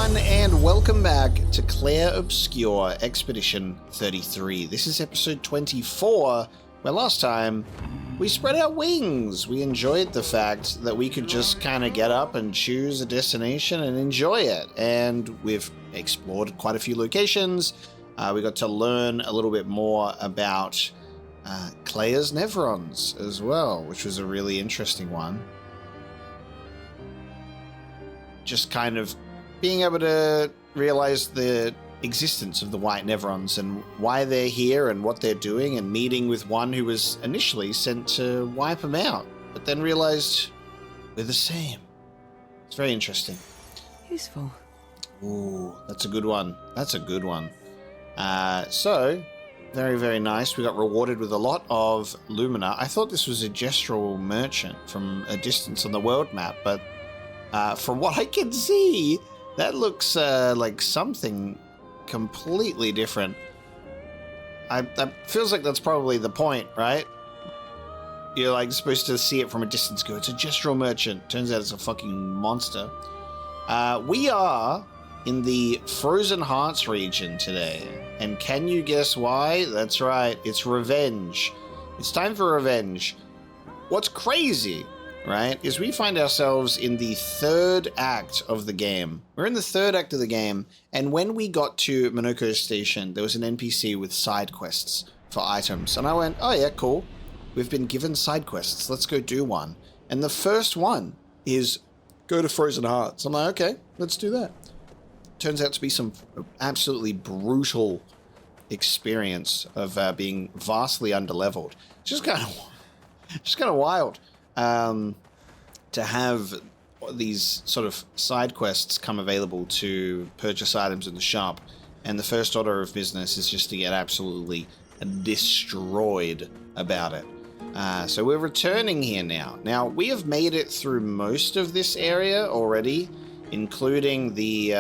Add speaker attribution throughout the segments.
Speaker 1: everyone, and welcome back to Clair Obscur Expedition 33. This is episode 24, where last time we spread our wings. We enjoyed the fact that we could just kind of get up and choose a destination and enjoy it. And we've explored quite a few locations. We got to learn a little bit more about Clair's Nevrons as well, which was a really interesting one. Just kind of being able to realize the existence of the White Nevrons and why they're here and what they're doing, and meeting with one who was initially sent to wipe them out, but then realized we're the same. It's very interesting.
Speaker 2: Useful.
Speaker 1: Ooh, that's a good one. That's a good one. So, very, very nice. We got rewarded with a lot of Lumina. I thought this was a gestural merchant from a distance on the world map, but from what I can see, that looks like something completely different. That feels like that's probably the point, right? You're like supposed to see it from a distance. Go, it's a gestural merchant. Turns out it's a fucking monster. We are in the Frozen Hearts region today. And can you guess why? That's right, it's revenge. It's time for revenge. What's crazy, right, is we find ourselves in the third act of the game. We're in the third act of the game, and when we got to Minoko's station, there was an NPC with side quests for items. And I went, oh yeah, cool. We've been given side quests. Let's go do one. And the first one is go to Frozen Hearts. I'm like, okay, let's do that. Turns out to be some absolutely brutal experience of being vastly underleveled. Just kind of wild. To have these sort of side quests come available to purchase items in the shop, and the first order of business is just to get absolutely destroyed about it. So we're returning here now. Now, we have made it through most of this area already, including the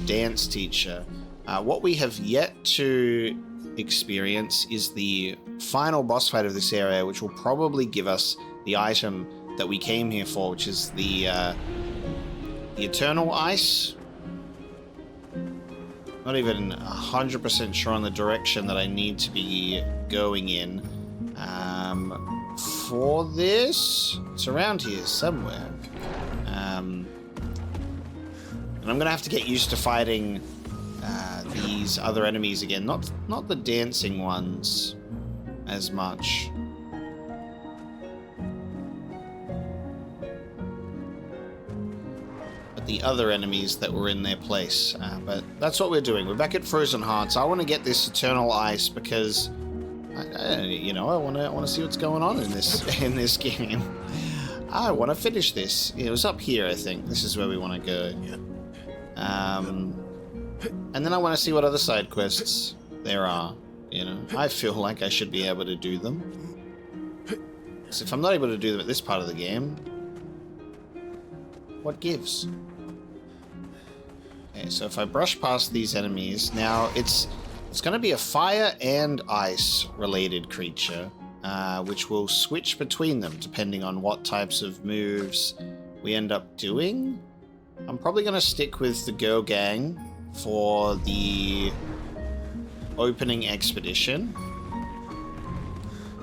Speaker 1: dance teacher. What we have yet to experience is the final boss fight of this area, which will probably give us the item that we came here for, which is the Eternal Ice. Not even 100% sure on the direction that I need to be going in for this. It's around here somewhere. And I'm gonna have to get used to fighting these other enemies again. Not the dancing ones as much. The other enemies that were in their place, but that's what we're doing. We're back at Frozen Hearts. I want to get this Eternal Ice because, I want to see what's going on in this game. I want to finish this. It was up here, I think. This is where we want to go. And then I want to see what other side quests there are. I feel like I should be able to do them. So if I'm not able to do them at this part of the game, what gives? Okay, so if I brush past these enemies, now it's going to be a fire and ice related creature, which will switch between them depending on what types of moves we end up doing. I'm probably going to stick with the Girl Gang for the opening expedition.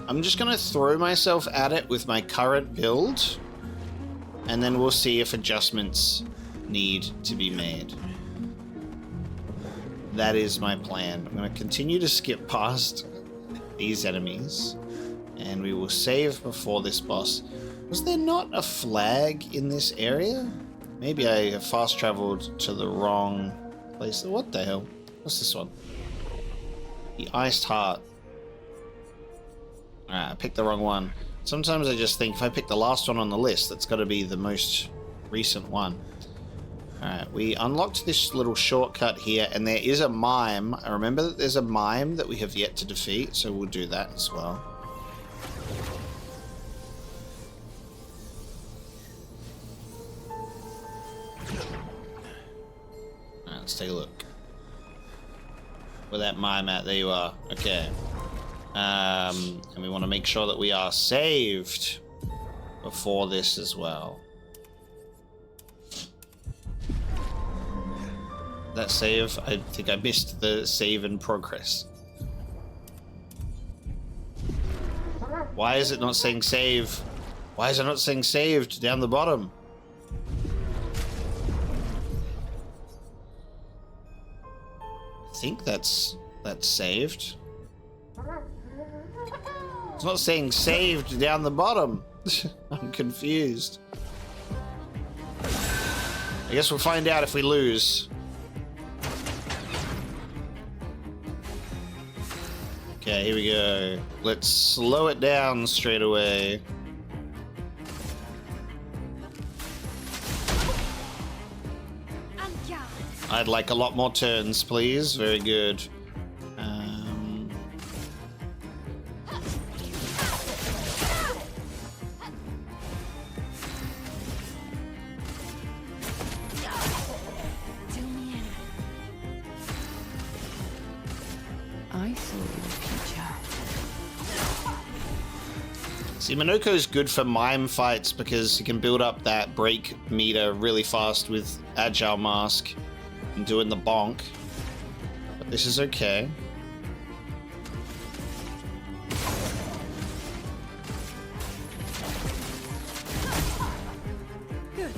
Speaker 1: I'm just going to throw myself at it with my current build, and then we'll see if adjustments need to be made. That is my plan. I'm going to continue to skip past these enemies, and we will save before this boss. Was there not a flag in this area? Maybe I have fast traveled to the wrong place. What the hell? What's this one? The Iced Heart. Alright, I picked the wrong one. Sometimes I just think if I pick the last one on the list, that's got to be the most recent one. Alright, we unlocked this little shortcut here, and there is a mime. I remember that there's a mime that we have yet to defeat, so we'll do that as well. Alright, let's take a look. Where that mime at? There you are. Okay. And we want to make sure that we are saved before this as well. that save? I think I missed the save in progress. Why is it not saying save? Why is it not saying saved down the bottom? I think that's saved. It's not saying saved down the bottom. I'm confused. I guess we'll find out if we lose. Okay, here we go. Let's slow it down straight away. I'd like a lot more turns, please. Very good. See, Minoko's good for mime fights because he can build up that break meter really fast with Agile Mask and doing the bonk. But this is okay.
Speaker 2: Good.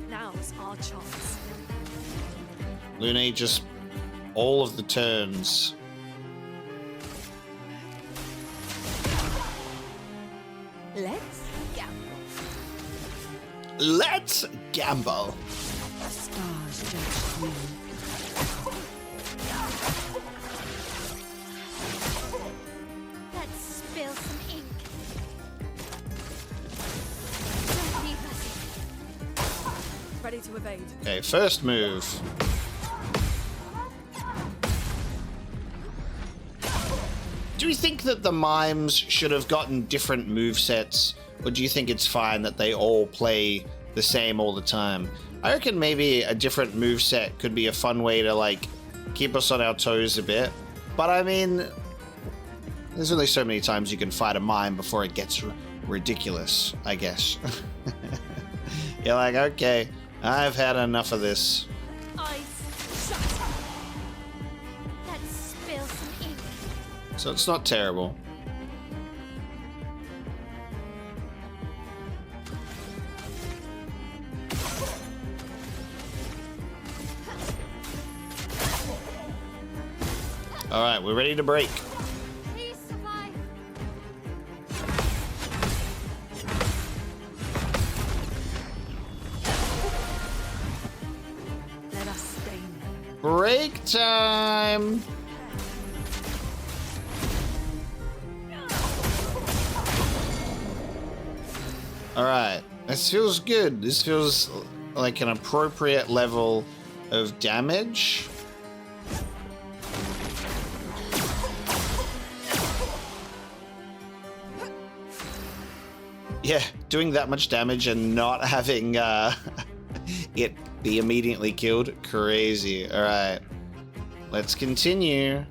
Speaker 2: Now's our chance.
Speaker 1: Lune just all of the turns.
Speaker 2: Let's gamble.
Speaker 1: Let's gamble.
Speaker 2: Stars judge you.
Speaker 3: Let's spill some ink. Don't leave us.
Speaker 2: Ready to evade.
Speaker 1: Okay, first move. Do you think that the mimes should have gotten different movesets, or do you think it's fine that they all play the same all the time? I reckon maybe a different moveset could be a fun way to, like, keep us on our toes a bit. But I mean, there's only so many times you can fight a mime before it gets ridiculous, I guess. You're like, okay, I've had enough of this.
Speaker 3: Eyes shut. Let's spill some ink.
Speaker 1: So it's not terrible. All right, we're ready to break.
Speaker 3: Please survive.
Speaker 2: Let us stain them.
Speaker 1: Break time. All right, this feels good. This feels like an appropriate level of damage. Yeah, doing that much damage and not having it be immediately killed. Crazy. All right, let's continue.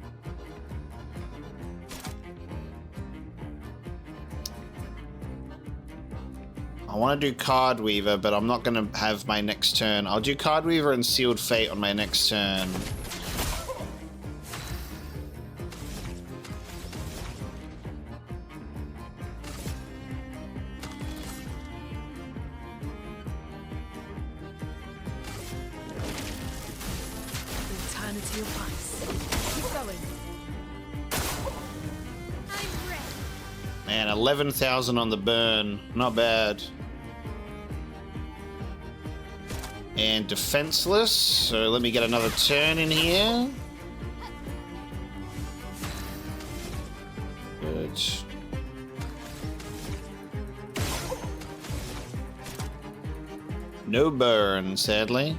Speaker 1: I want to do Card Weaver, but I'm not going to have my next turn. I'll do Card Weaver and Sealed Fate on my next turn.
Speaker 2: Eternity of ice. Keep going.
Speaker 3: I'm ready.
Speaker 1: Man, 11,000 on the burn. Not bad. And defenseless, so let me get another turn in here. Good. No burn, sadly.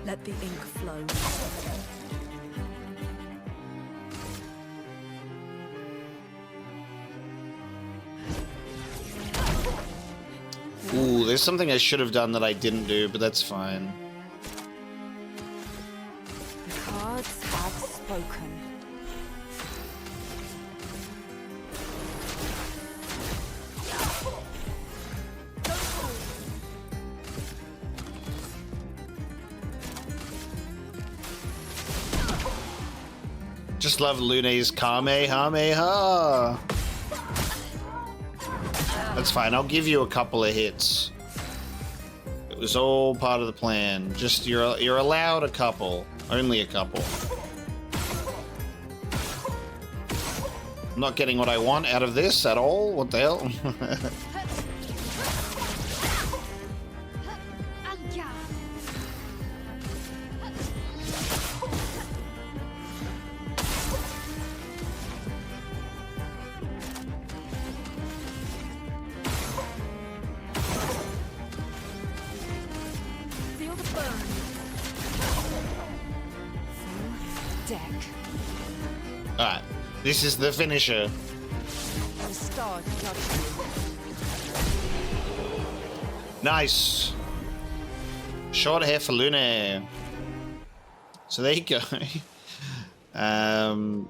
Speaker 2: Let the ink flow.
Speaker 1: Ooh, there's something I should have done that I didn't do, but that's fine.
Speaker 2: The cards have spoken.
Speaker 1: Just love Lune's Kamehameha. That's fine. I'll give you a couple of hits. It was all part of the plan. Just you're allowed a couple. Only a couple. I'm not getting what I want out of this at all. What the hell?
Speaker 2: Feel the burn. Full deck.
Speaker 1: Alright. This is the finisher.
Speaker 2: The star touched you.
Speaker 1: Nice. Short hair for Lune. So there you go. And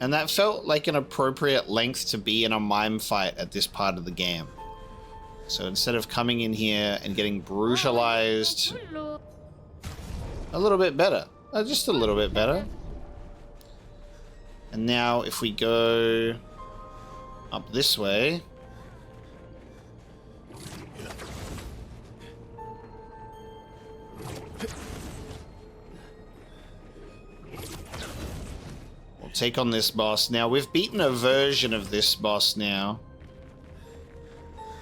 Speaker 1: that felt like an appropriate length to be in a mime fight at this part of the game. So instead of coming in here and getting brutalized, a little bit better. Just a little bit better. And now if we go up this way, we'll take on this boss. Now we've beaten a version of this boss now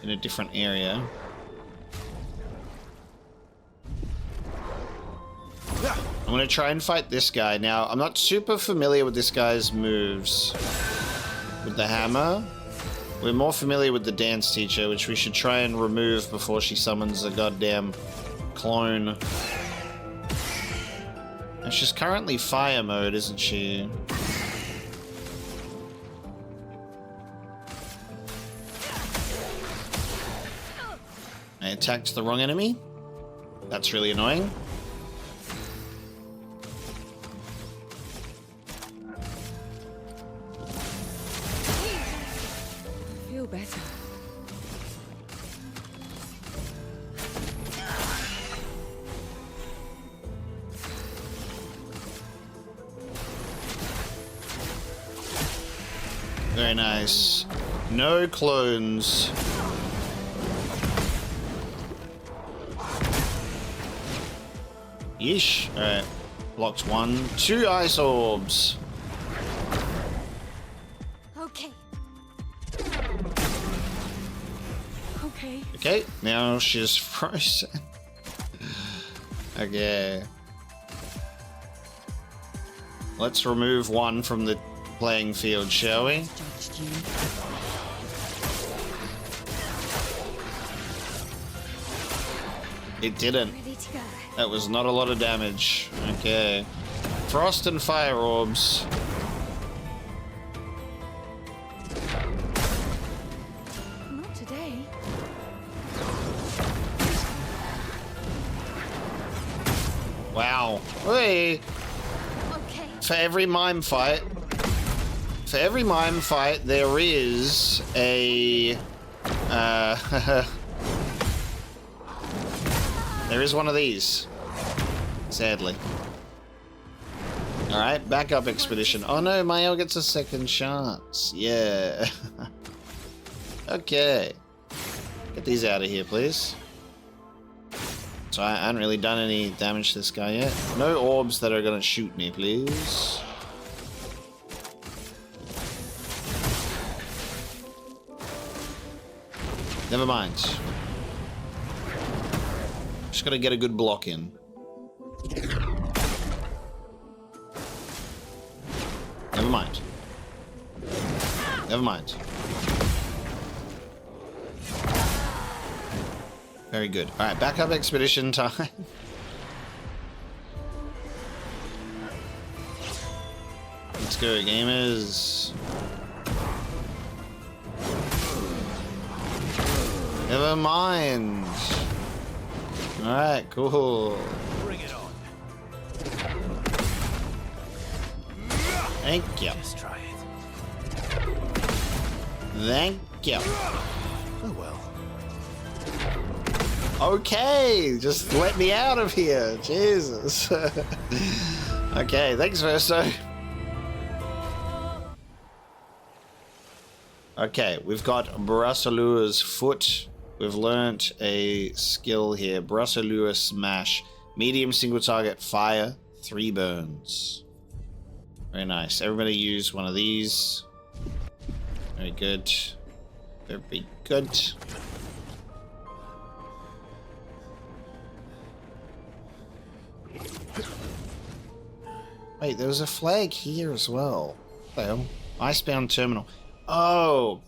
Speaker 1: in a different area. I'm going to try and fight this guy. Now, I'm not super familiar with this guy's moves. With the hammer. We're more familiar with the dance teacher, which we should try and remove before she summons a goddamn clone. And she's currently fire mode, isn't she? I attacked the wrong enemy. That's really annoying.
Speaker 2: Feel better.
Speaker 1: Very nice. No clones. Yeesh. Alright. Blocks 1. 2 ice orbs.
Speaker 3: Okay.
Speaker 2: Okay.
Speaker 1: Okay, now she's frozen. Okay. Let's remove 1 from the playing field, shall we?
Speaker 2: Judged you.
Speaker 1: It didn't.
Speaker 3: Ready to go.
Speaker 1: That was not a lot of damage. Okay. Frost and fire orbs.
Speaker 2: Not today.
Speaker 1: Wow. Hey.
Speaker 3: Okay.
Speaker 1: For every mime fight, there is a there is one of these. Sadly. Alright, backup expedition. Oh no, Mael gets a second chance. Yeah. Okay. Get these out of here, please. So I haven't really done any damage to this guy yet. No orbs that are gonna shoot me, please. Never mind. Just gotta get a good block in. Never mind. Never mind. Very good. Alright, backup expedition time. Let's go, gamers. Never mind. Alright, cool.
Speaker 4: Bring it on.
Speaker 1: Thank you.
Speaker 4: Just try it.
Speaker 1: Thank you.
Speaker 4: Oh well.
Speaker 1: Okay, just let me out of here. Jesus. Okay, thanks, Verso. Okay, we've got Brassalua's Foot. We've learnt a skill here. Brassalua Smash. Medium single target fire. 3 burns. Very nice. Everybody use one of these. Very good. Very good. Wait, there was a flag here as well. Well, Icebound Terminal. Oh!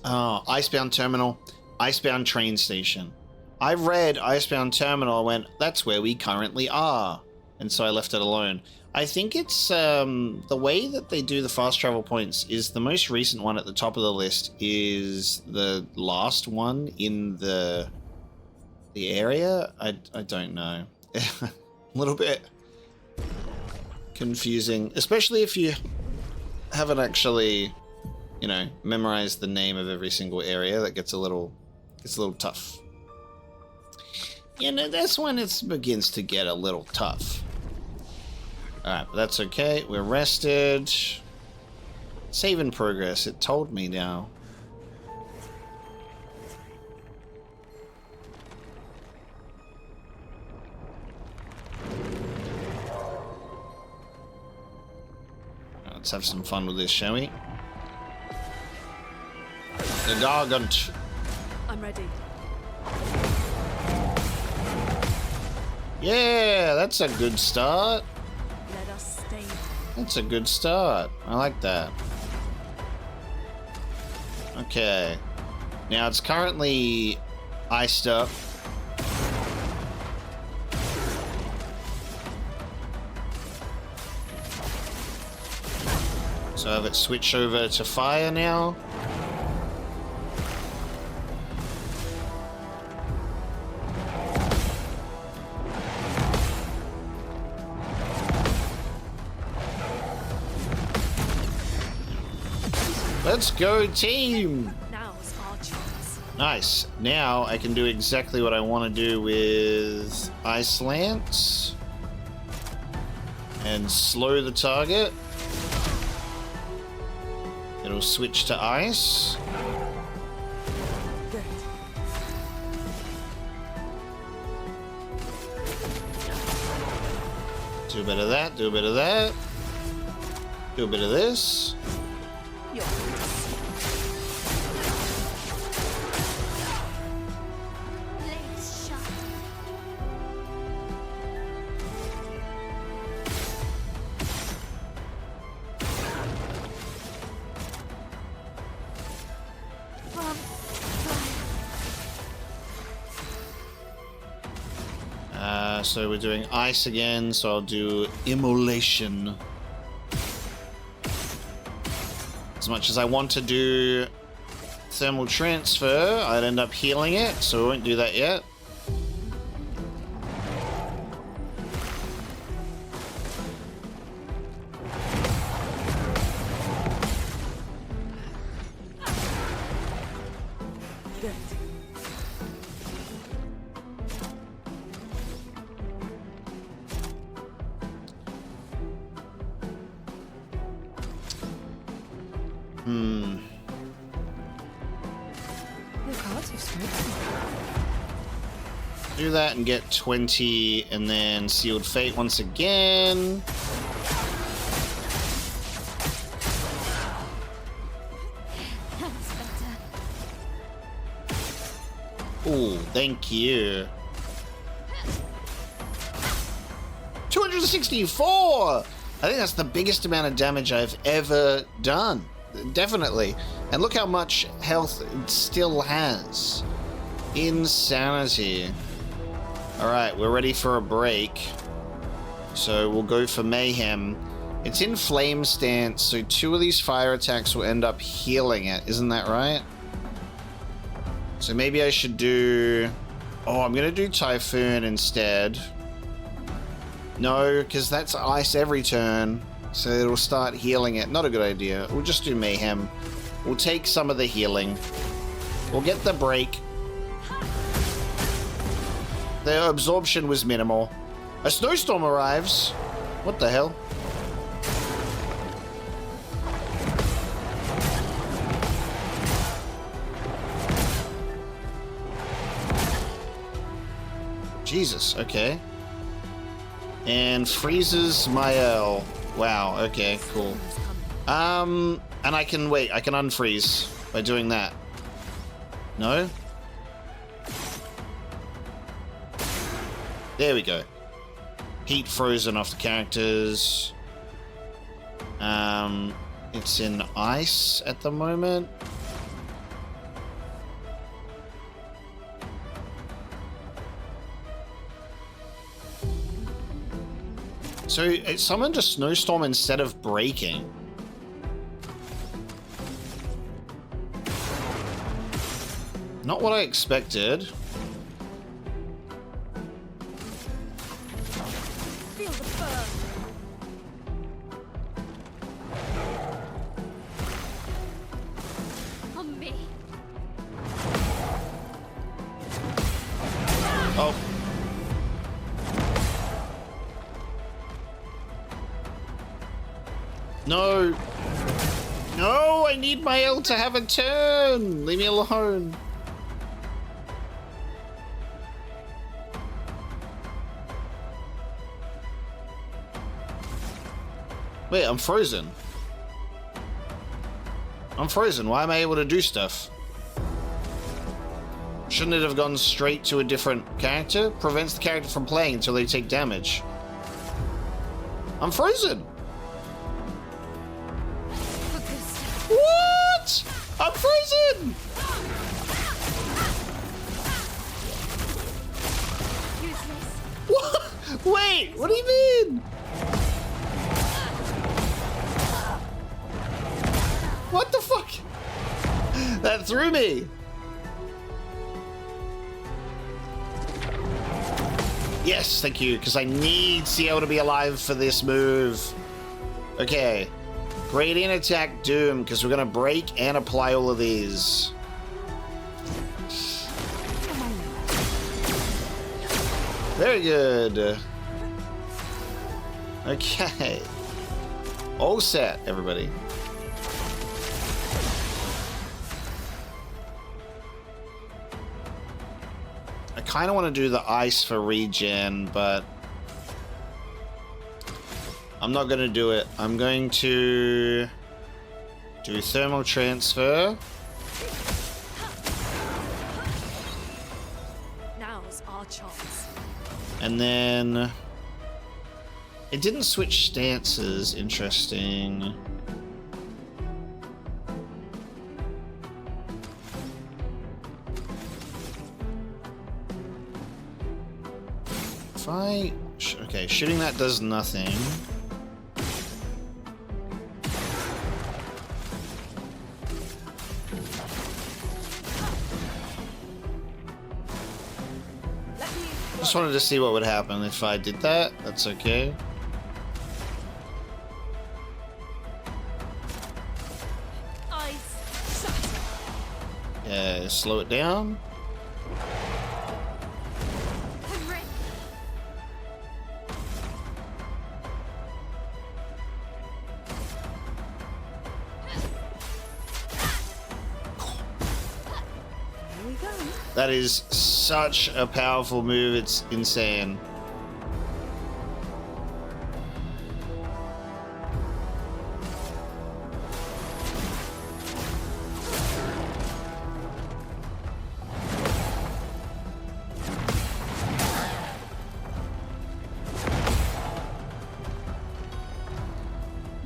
Speaker 1: Oh, Icebound Terminal. Icebound Train Station. I read Icebound Terminal and went, that's where we currently are. And so I left it alone. I think it's the way that they do the fast travel points is the most recent one at the top of the list is the last one in the area. I don't know. A little bit confusing, especially if you haven't actually, you know, memorized the name of every single area. That gets a little tough. You know, that's when it begins to get a little tough. Alright, but that's okay. We're rested. Save in progress. It told me now. Let's have some fun with this, shall we? The Gargant.
Speaker 2: I'm ready.
Speaker 1: Yeah, that's a good start.
Speaker 2: Let us stay.
Speaker 1: That's a good start. I like that. Okay. Now it's currently iced up. So have it switch over to fire now. Let's go, team!
Speaker 2: Now's our chance.
Speaker 1: Nice. Now I can do exactly what I want to do with Ice Lance. And slow the target. It'll switch to ice.
Speaker 2: Good.
Speaker 1: Do a bit of that, do a bit of that. Do a bit of this.
Speaker 2: You're going to see.
Speaker 3: Blades sharp. From
Speaker 1: So we're doing ice again, so I'll do immolation. As much as I want to do thermal transfer, I'd end up healing it, so we won't do that yet.
Speaker 2: Good. Your cards have spoken.
Speaker 1: Do that and get 20, and then Sealed Fate once again.
Speaker 3: that's better.
Speaker 1: Ooh, thank you. 264! I think that's the biggest amount of damage I've ever done. Definitely. And look how much health it still has. Insanity. Alright, we're ready for a break. So we'll go for Mayhem. It's in Flame stance, so 2 of these fire attacks will end up healing it. Isn't that right? So maybe I should do... Oh, I'm going to do Typhoon instead. No, because that's ice every turn. So it'll start healing it. Not a good idea. We'll just do Mayhem. We'll take some of the healing. We'll get the break. The absorption was minimal. A snowstorm arrives. What the hell? Jesus, okay. And freezes my L. Wow, okay, cool. And I can unfreeze by doing that. No? There we go. Heat frozen off the characters. It's in ice at the moment. So it summoned a snowstorm instead of breaking. Not what I expected.
Speaker 2: Feel the burn.
Speaker 3: On me.
Speaker 1: Oh. No. No, I need my L to have a turn. Leave me alone. Wait, I'm frozen. I'm frozen. Why am I able to do stuff? Shouldn't it have gone straight to a different character? Prevents the character from playing until they take damage. I'm frozen. What? I'm frozen.
Speaker 3: Useless.
Speaker 1: What? Wait, what do you mean? What the fuck? That threw me. Yes, thank you, because I need Ciel to be alive for this move. Okay. Radiant attack Doom, because we're going to break and apply all of these. Very good. Okay. All set, everybody. I kind of want to do the ice for regen, but I'm not going to do it. I'm going to do thermal transfer.
Speaker 2: Now's our chance.
Speaker 1: And then it didn't switch stances. Interesting. If I... Okay, shooting that does nothing. Just wanted to see what would happen if I did that. That's okay.
Speaker 2: Eyes shut.
Speaker 1: Yeah, slow it down.
Speaker 3: I'm ready.
Speaker 2: Here we go.
Speaker 1: That is such a powerful move, it's insane.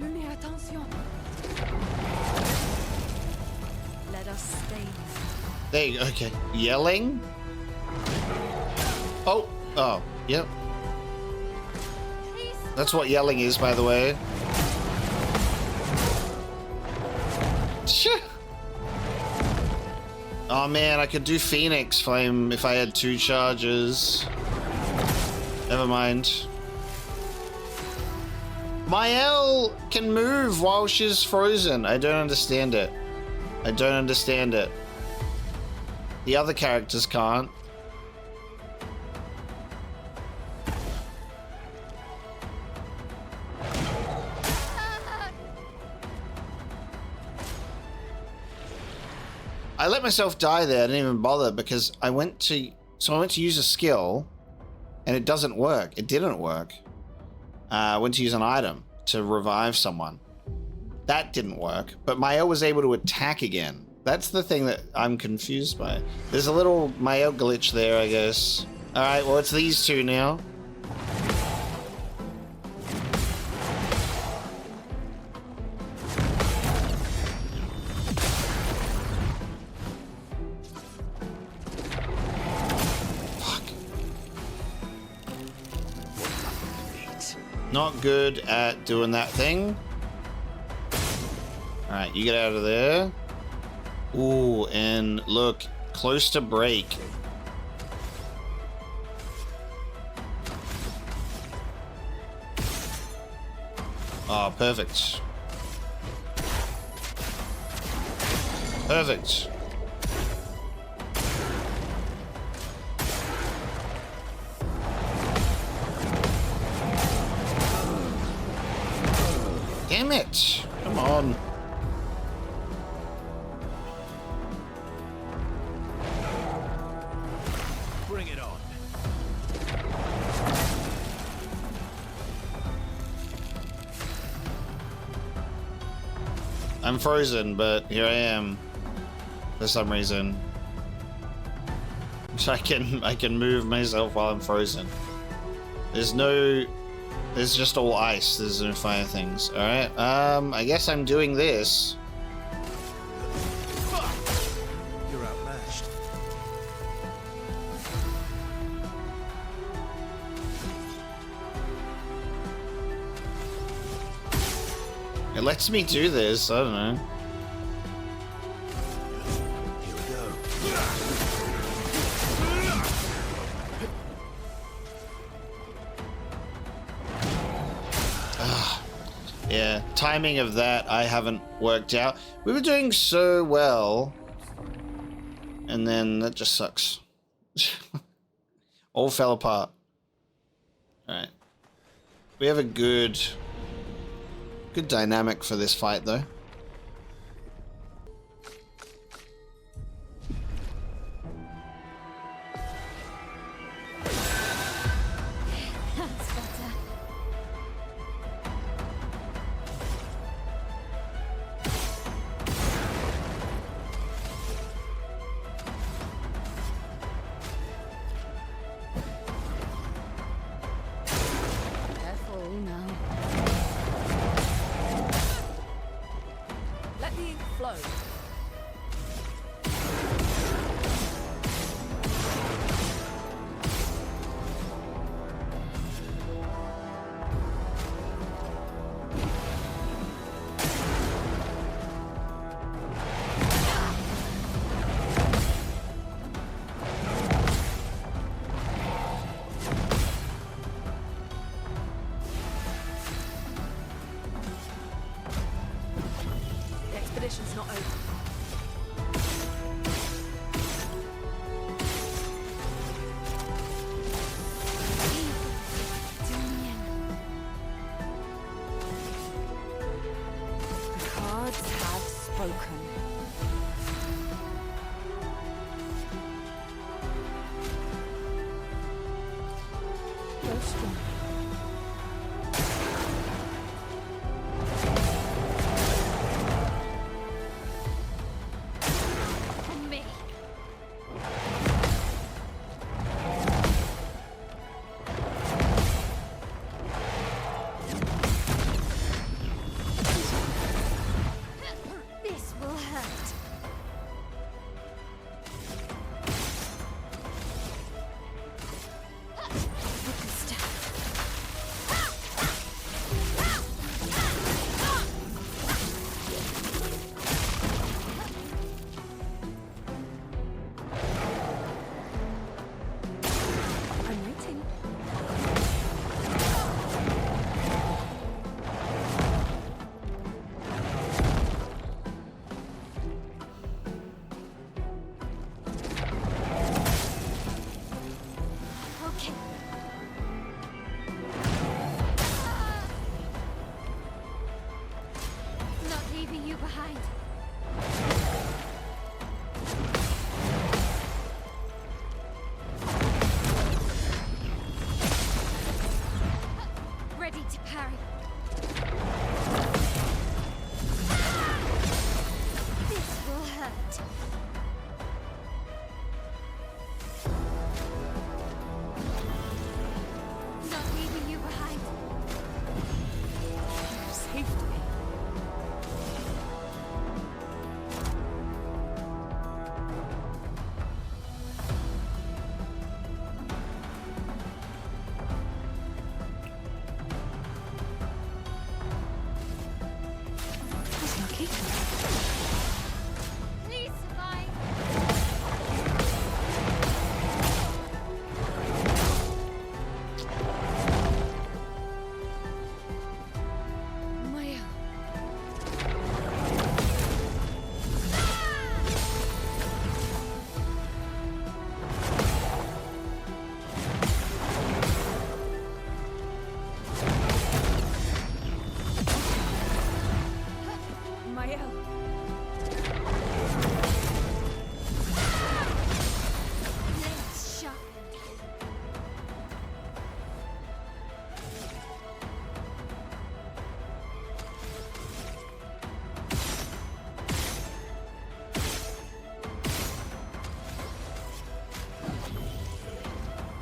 Speaker 2: Lumière, attention. Let us stay.
Speaker 1: There you go, okay. Yelling? Oh, yep.
Speaker 3: Please.
Speaker 1: That's what yelling is, by the way. Shit. Oh man, I could do Phoenix Flame if I had 2 charges. Never mind. My L can move while she's frozen. I don't understand it. I don't understand it. The other characters can't. I let myself die there. I didn't even bother because I went to use a skill and it doesn't work. It didn't work. Went to use an item to revive someone. That didn't work, but Mael was able to attack again. That's the thing that I'm confused by. There's a little Mael glitch there, I guess. Alright, well, it's these two now. Not good at doing that thing. Alright, you get out of there. Ooh, and look, close to break. Oh, perfect. Perfect. Damn it! Come on.
Speaker 4: Bring it on.
Speaker 1: I'm frozen, but here I am. For some reason. So I can move myself while I'm frozen. There's just all ice. There's no fire things. Alright. I guess I'm doing this.
Speaker 4: You're outmatched.
Speaker 1: It lets me do this. I don't know.
Speaker 4: Here we go.
Speaker 1: Yeah, timing of that I haven't worked out. We were doing so well. And then that just sucks. All fell apart. Alright. We have a good dynamic for this fight though.
Speaker 3: That's better. Careful now.
Speaker 2: Let the ink flow. The expedition's not over.
Speaker 3: The cards have spoken. Go strong. On me. This will hurt. With the staff. I'm waiting. Okay. Not leaving you behind. carry. This will hurt. Not leaving you behind.
Speaker 2: You saved me. That's lucky.
Speaker 3: Please survive.
Speaker 2: Maya. Maya.
Speaker 3: Blades sharpened.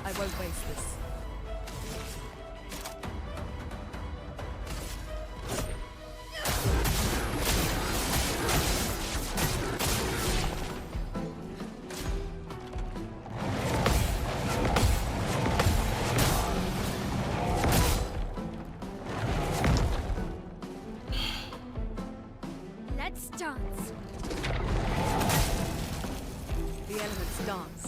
Speaker 2: I won't waste this.
Speaker 3: Let's dance.
Speaker 2: The elements dance.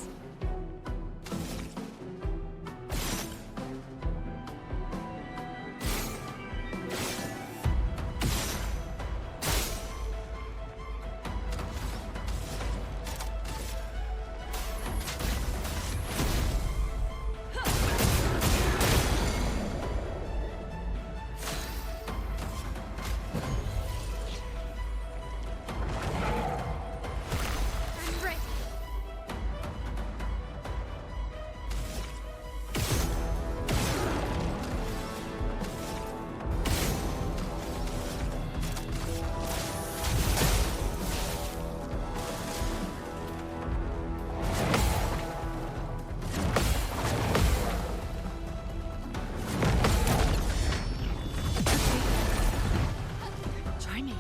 Speaker 3: I'm ready.
Speaker 2: Try me.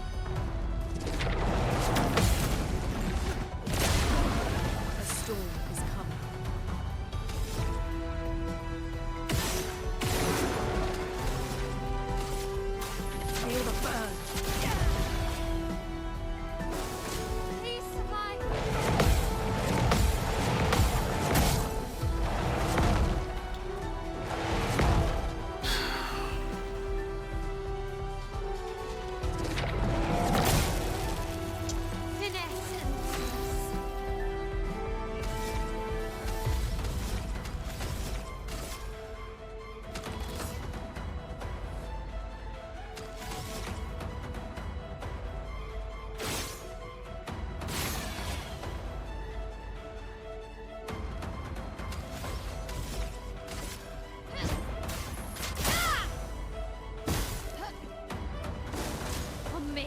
Speaker 2: A storm is coming. Feel the burn.
Speaker 3: Please survive. Finesse and peace. On me.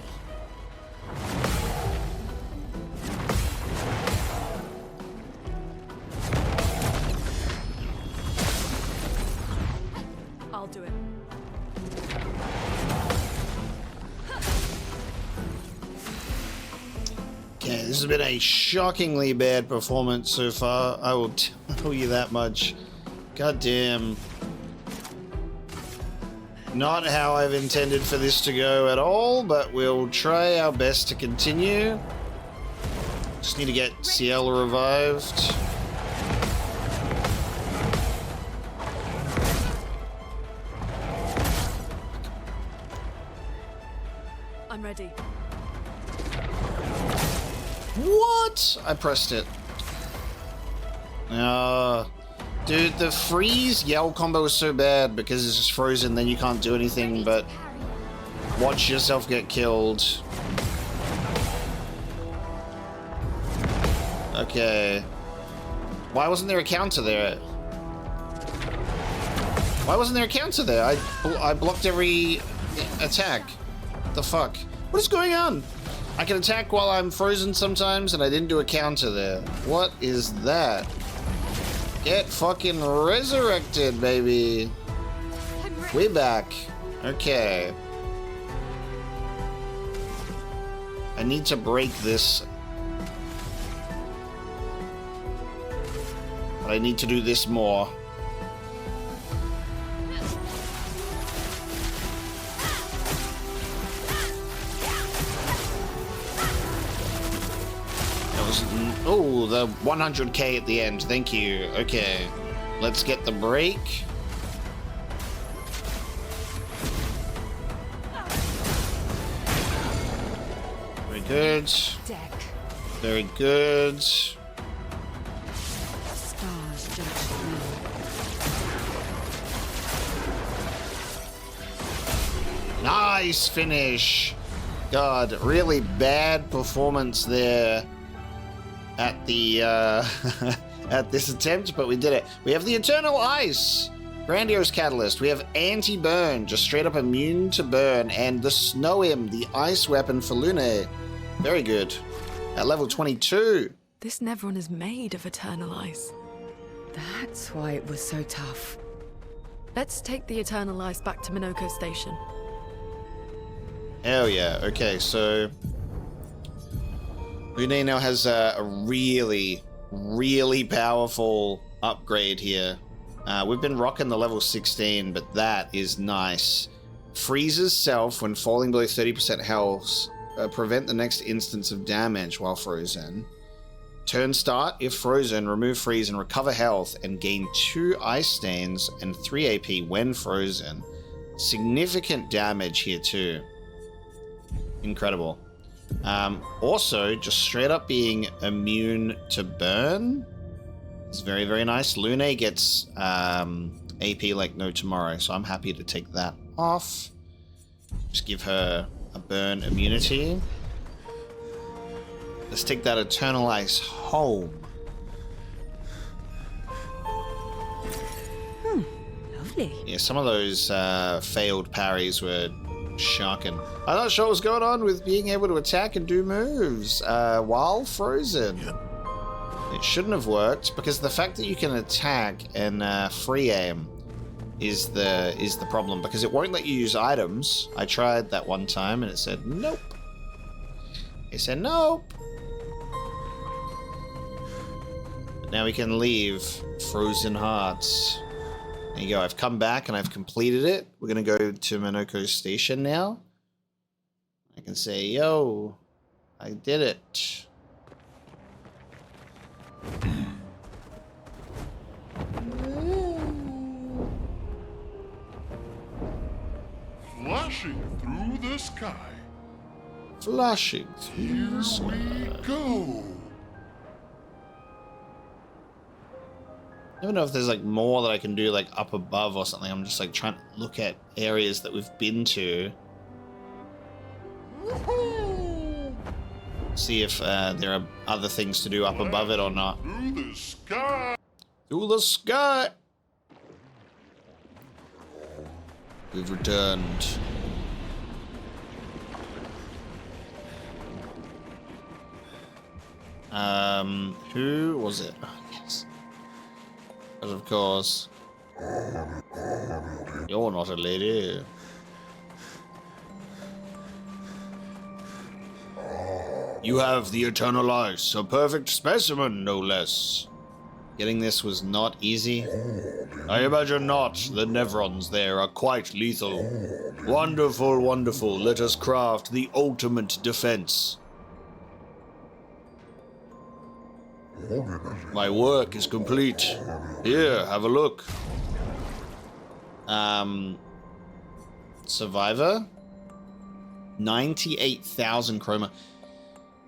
Speaker 2: I'll do it.
Speaker 1: Okay, this has been a shockingly bad performance so far. I will tell you that much. God damn. Not how I've intended for this to go at all, but we'll try our best to continue. Just need to get Ciel revived.
Speaker 2: I'm ready.
Speaker 1: What? I pressed it. Dude, the freeze yell combo is so bad because it's just frozen, then you can't do anything but watch yourself get killed. Okay. Why wasn't there a counter there? Why wasn't there a counter there? I blocked every attack. What the fuck? What is going on? I can attack while I'm frozen sometimes, and I didn't do a counter there. What is that? Get fucking resurrected, baby. We back. Okay. I need to break this. But I need to do this more. Oh, the 100k at the end. Thank you. Okay. Let's get the break. Very good.
Speaker 2: Deck.
Speaker 1: Very good.
Speaker 2: Stars judge me.
Speaker 1: Nice finish. God, really bad performance there at the at this attempt, but we did it. We have the Eternal Ice, Grandiose Catalyst. We have Anti-Burn, just straight up immune to burn, and the Snow Imp, the ice weapon for Lune. Very good. At level 22.
Speaker 2: This Nevron is made of eternal ice.
Speaker 5: That's why it was so tough.
Speaker 2: Let's take the eternal ice back to Minoko Station.
Speaker 1: Hell yeah. Okay, so Lune now has a really, really powerful upgrade here. We've been rocking the level 16, but that is nice. Freezes self when falling below 30% health. Prevent the next instance of damage while frozen. Turn start, if frozen, remove freeze and recover health and gain 2 ice stains and 3 AP when frozen. Significant damage here too. Incredible. Also, just straight up being immune to burn is very, very nice. Lune gets AP like no tomorrow, so I'm happy to take that off. Just give her a burn immunity. Let's take that Eternal Ice home.
Speaker 5: Lovely.
Speaker 1: Yeah, some of those failed parries were shocking. I'm not sure what's going on with being able to attack and do moves while frozen. It shouldn't have worked because the fact that you can attack and free aim is the problem, because it won't let you use items. I tried that one time and it said nope. It said nope. But now we can leave Frozen Hearts. There you go. I've come back and I've completed it. We're gonna go to Minoko Station now. I can say, yo, I did it.
Speaker 6: Flashing through the sky.
Speaker 1: Flashing through
Speaker 6: Here
Speaker 1: the sky.
Speaker 6: we go.
Speaker 1: I don't know if there's like more that I can do like up above or something. I'm just like trying to look at areas that we've been to. See if there are other things to do up above it or not.
Speaker 6: Through the sky.
Speaker 1: Through the sky! We've returned. Who was it? Oh, yes. But of course, you're not a lady. You have the Eternal Ice, a perfect specimen, no less. Getting this was not easy. I imagine not. The Nevrons there are quite lethal. Wonderful, wonderful. Let us craft the ultimate defense. My work is complete. Here, have a look. Survivor? 98,000 chroma.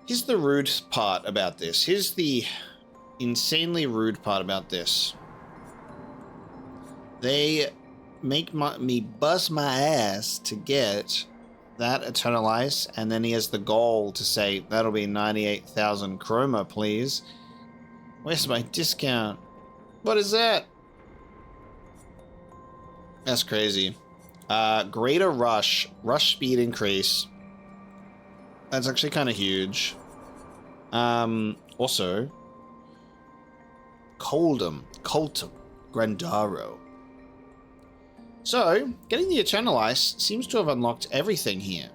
Speaker 1: Here's the rude part about this. Here's the insanely rude part about this. They make me bust my ass to get that Eternal Ice, and then he has the goal to say, that'll be 98,000 chroma, please. Where's my discount? What is that? That's crazy. Greater rush speed increase. That's actually kind of huge. Also, Cultum, Grandaro. So, getting the Eternal Ice seems to have unlocked everything here.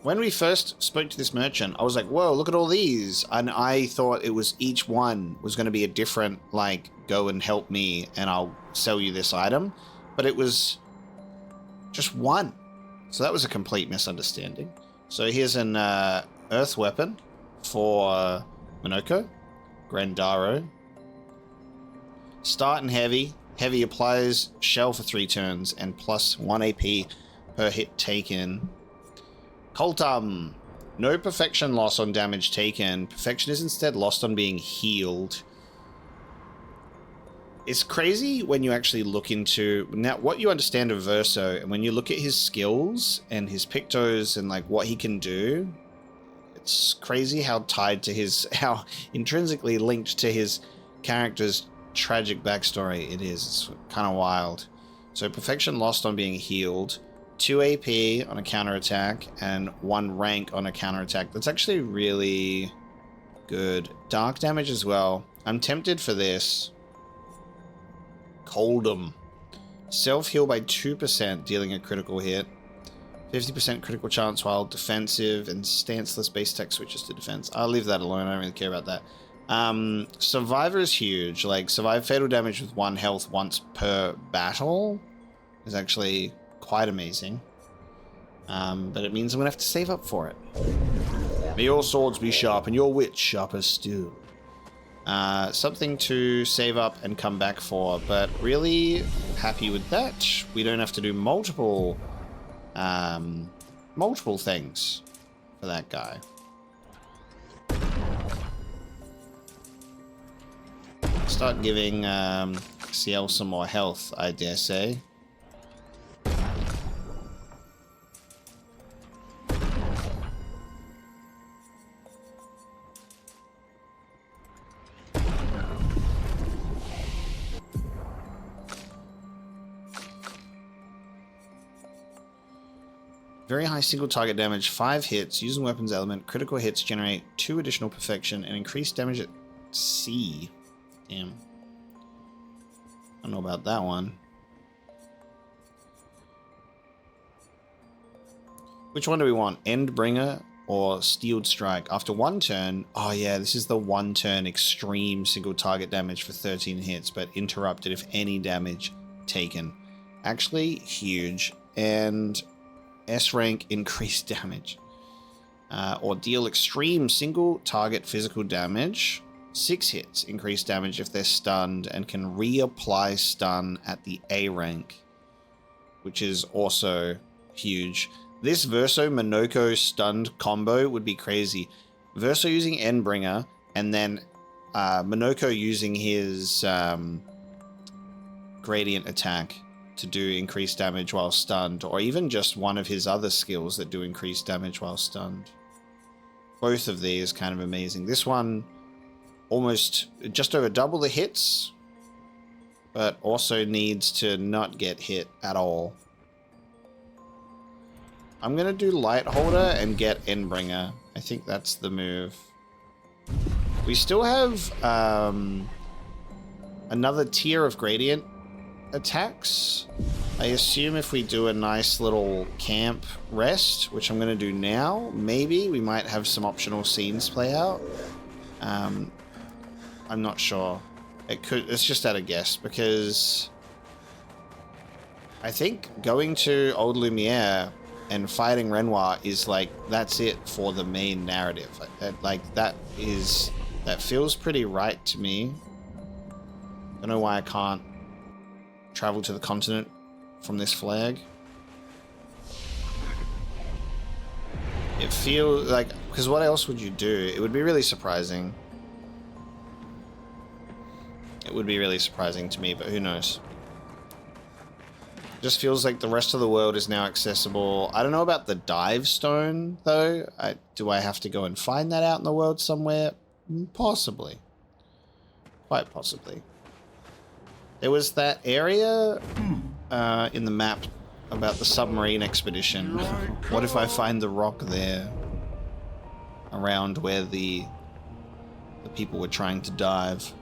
Speaker 1: When we first spoke to this merchant, I was like, whoa, look at all these. And I thought it was each one was going to be a different, like, go and help me and I'll sell you this item. But it was just one. So that was a complete misunderstanding. So here's an earth weapon for Minoko. Grandaro. Start and heavy. Heavy applies shell for 3 turns and plus 1 AP per hit taken. Cultum. No perfection loss on damage taken. Perfection is instead lost on being healed. It's crazy when you actually look into now what you understand of Verso, and when you look at his skills and his Pictos and like what he can do. It's crazy how tied to how intrinsically linked to his character's tragic backstory it is. It's kind of wild. So perfection lost on being healed, 2 AP on a counterattack, and 1 rank on a counterattack. That's actually really good. Dark damage as well. I'm tempted for this. Coldum. Self-heal by 2%, dealing a critical hit. 50% critical chance while defensive, and stanceless base attack switches to defense. I'll leave that alone. I don't really care about that. Survivor is huge. Like, survive fatal damage with 1 health once per battle is actually quite amazing. But it means I'm going to have to save up for it. May your swords be sharp and your wits sharper still. Something to save up and come back for, but really happy with that. We don't have to do multiple things for that guy. Start giving CL some more health, I dare say. Very high single target damage, 5 hits, using weapons element, critical hits generate 2 additional perfection, and increased damage at C. Damn. I don't know about that one. Which one do we want? Endbringer or Steeled Strike? After 1 turn, oh yeah, this is the 1 turn extreme single target damage for 13 hits, but interrupted if any damage taken. Actually, huge. And S rank increased damage. Or deal extreme single target physical damage. 6 hits, increased damage if they're stunned, and can reapply stun at the A rank, which is also huge. This Verso Minoko stunned combo would be crazy. Verso using Endbringer, and then Minoko using his gradient attack to do increased damage while stunned, or even just one of his other skills that do increased damage while stunned. Both of these kind of amazing. This one almost just over double the hits, but also needs to not get hit at all. I'm gonna do Light Holder and get Endbringer. I think that's the move. We still have another tier of gradient attacks. I assume if we do a nice little camp rest, which I'm going to do now, maybe we might have some optional scenes play out. I'm not sure. It's just at a guess, because I think going to Old Lumiere and fighting Renoir is like, that's it for the main narrative. That feels pretty right to me. Don't know why I can't travel to the continent from this flag. It feels like, because what else would you do? It would be really surprising. It would be really surprising to me, but who knows? Just feels like the rest of the world is now accessible. I don't know about the dive stone, though. Do I have to go and find that out in the world somewhere? Possibly. Quite possibly. There was that area in the map about the submarine expedition. What if I find the rock there? Around where the people were trying to dive.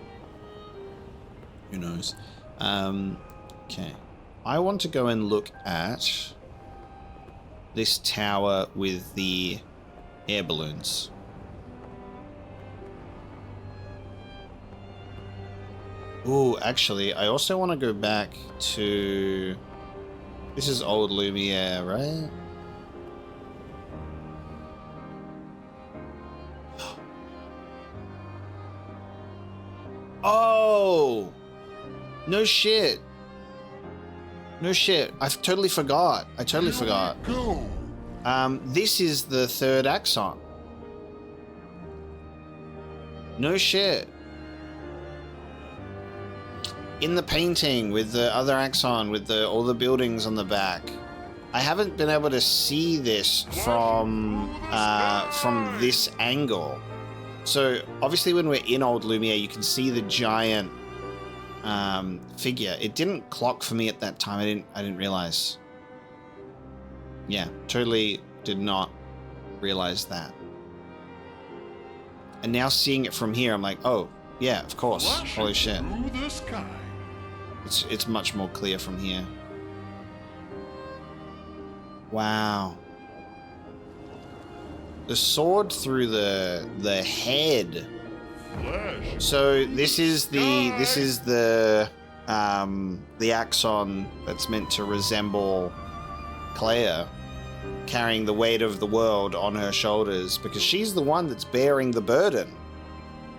Speaker 1: Who knows? Okay. I want to go and look at this tower with the air balloons. Ooh, actually, I also want to go back to... This is Old Lumiere, right? Oh! No shit. No shit. I totally forgot. I totally forgot.
Speaker 6: Go.
Speaker 1: This is the third axon. No shit. In the painting with the other axon, with all the buildings on the back. I haven't been able to see this from this angle. So obviously when we're in Old Lumiere, you can see the giant figure. It didn't clock for me at that time. I didn't realize. Yeah, totally did not realize that. And now seeing it from here, I'm like, oh yeah, of course.
Speaker 6: Flashing
Speaker 1: Holy shit.
Speaker 6: through the sky.
Speaker 1: It's much more clear from here. Wow. The sword through the head.
Speaker 6: Flash.
Speaker 1: So this is the axon that's meant to resemble Claire, carrying the weight of the world on her shoulders because she's the one that's bearing the burden.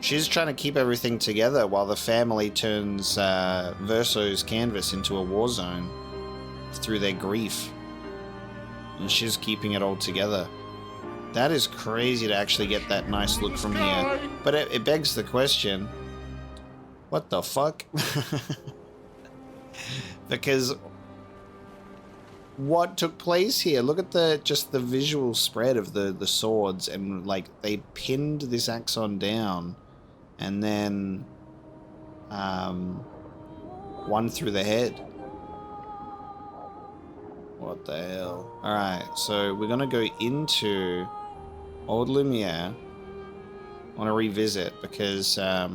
Speaker 1: She's trying to keep everything together while the family turns Verso's canvas into a war zone through their grief. And she's keeping it all together. That is crazy to actually get that nice look from here. But it begs the question, what the fuck? Because what took place here? Look at just the visual spread of the swords, and like they pinned this axon down and then one through the head. What the hell? Alright, so we're gonna go into Old Lumiere. I want to revisit because I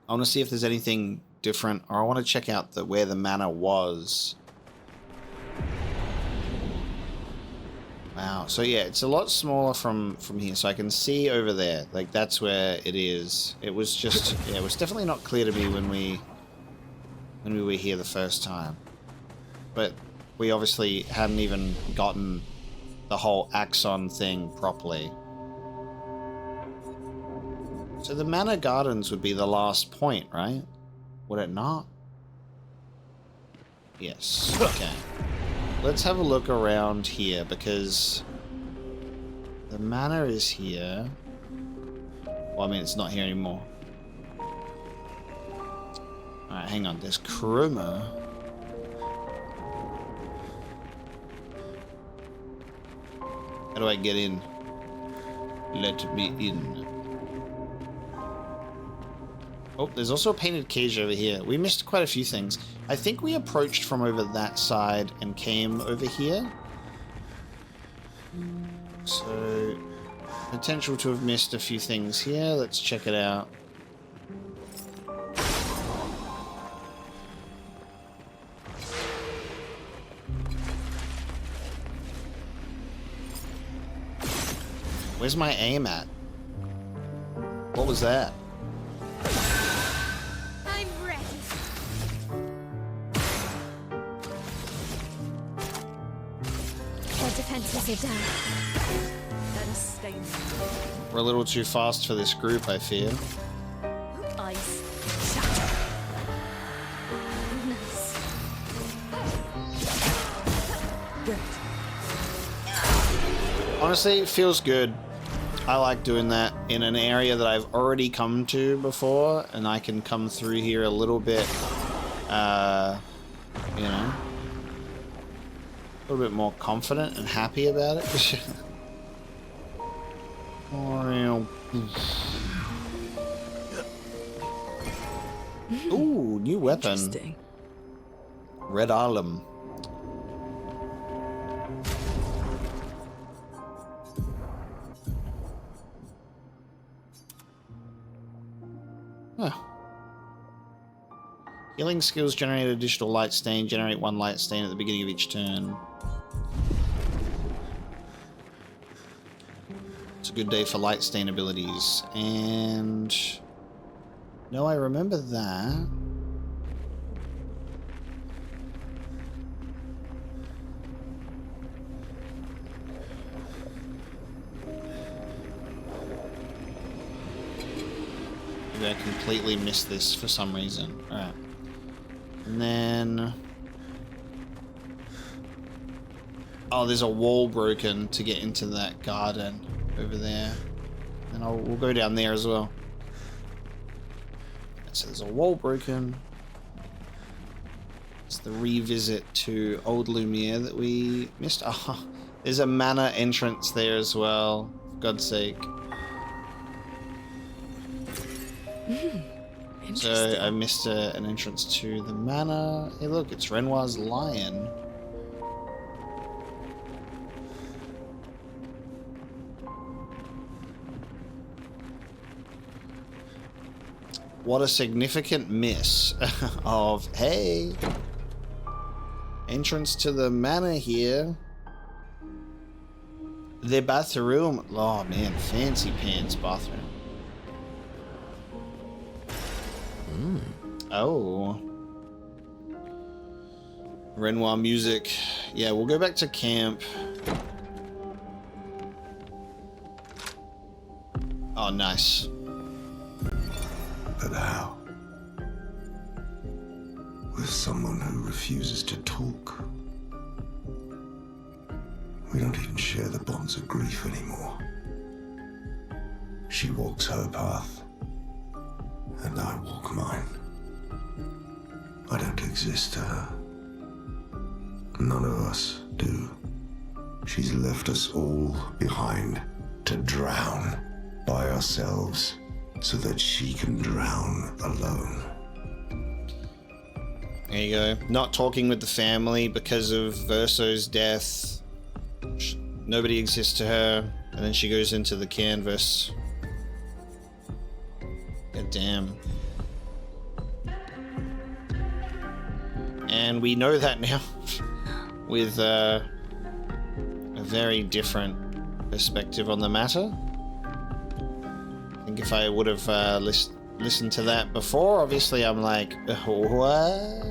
Speaker 1: want to see if there's anything different, or I want to check out where the manor was. Wow, so yeah, it's a lot smaller from here, so I can see over there. Like, that's where it is. It was just, yeah, it was definitely not clear to me when we were here the first time. But we obviously hadn't even gotten the whole axon thing properly. So the Manor Gardens would be the last point, right? Would it not? Yes, okay. Let's have a look around here, because the manor is here. Well, I mean, it's not here anymore. Alright, hang on. There's Kruma. How do I get in? Let me in. Oh, there's also a painted cage over here. We missed quite a few things. I think we approached from over that side and came over here. So, potential to have missed a few things here. Let's check it out. Where's my aim at? What was that?
Speaker 3: I'm ready. Their defenses are down.
Speaker 2: Let us stay.
Speaker 1: We're a little too fast for this group, I fear.
Speaker 2: Ice. Shatter.
Speaker 3: Nice.
Speaker 2: Good.
Speaker 1: Honestly, it feels good. I like doing that in an area that I've already come to before, and I can come through here a little bit, you know, a little bit more confident and happy about it. Ooh, new weapon.
Speaker 5: Interesting.
Speaker 1: Red Arlem. Huh. Healing skills generate a digital light stain. Generate 1 light stain at the beginning of each turn. It's a good day for light stain abilities. And... no, I remember that. Maybe I completely missed this for some reason. Alright. And then... oh, there's a wall broken to get into that garden over there. And we'll go down there as well. So there's a wall broken. It's the revisit to Old Lumiere that we missed. Oh, there's a manor entrance there as well. For God's sake. So I missed an entrance to the manor. Hey look, it's Renoir's lion. What a significant miss of, hey, entrance to the manor here. The bathroom. Oh man, fancy pants bathroom. Oh. Renoir music. Yeah, we'll go back to camp. Oh, nice.
Speaker 7: But how? With someone who refuses to talk. We don't even share the bonds of grief anymore. She walks her path, and I walk mine. I don't exist to her. None of us do. She's left us all behind to drown by ourselves so that she can drown alone.
Speaker 1: There you go. Not talking with the family because of Verso's death. Nobody exists to her. And then she goes into the canvas. God damn. And we know that now with a very different perspective on the matter. I think if I would have listened to that before, obviously I'm like, what?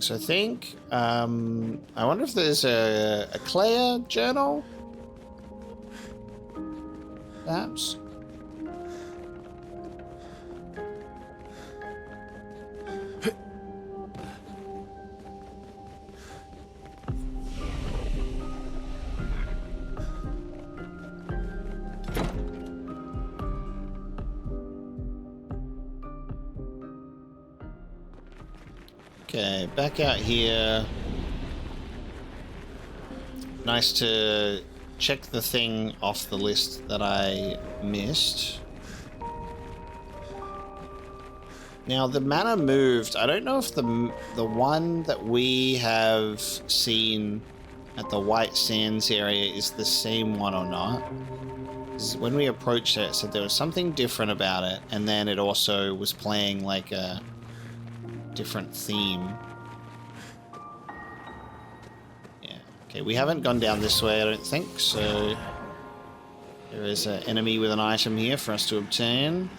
Speaker 1: So I think, I wonder if there's a Clair journal? Perhaps? Okay, back out here. Nice to check the thing off the list that I missed. Now the manor moved. I don't know if the one that we have seen at the White Sands area is the same one or not. 'Cause when we approached it, it said there was something different about it, and then it also was playing like a different theme. Yeah. Okay, we haven't gone down this way, I don't think, so there is an enemy with an item here for us to obtain.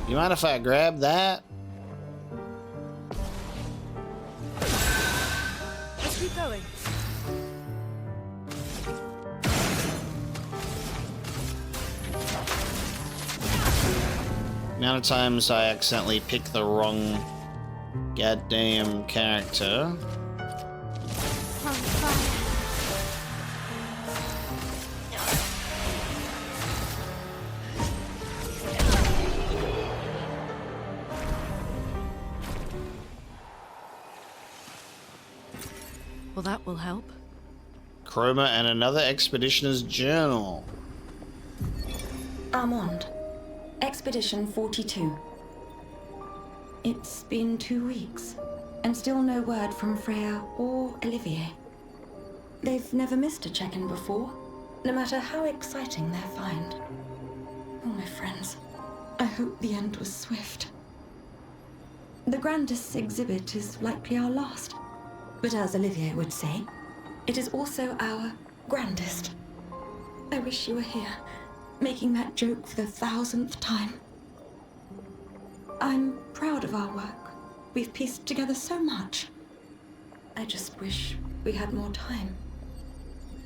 Speaker 1: You mind if I grab that?
Speaker 2: Let's keep going.
Speaker 1: Amount of times I accidentally pick the wrong goddamn character.
Speaker 3: On fire.
Speaker 2: Well, that will help.
Speaker 1: Chroma and another expeditioner's journal.
Speaker 8: Armand, Expedition 42. It's been 2 weeks, and still no word from Freya or Olivier. They've never missed a check-in before, no matter how exciting their find. Oh, my friends, I hope the end was swift. The grandest exhibit is likely our last, but as Olivier would say, it is also our grandest. I wish you were here, making that joke for the 1000th time. I'm proud of our work. We've pieced together so much. I just wish we had more time.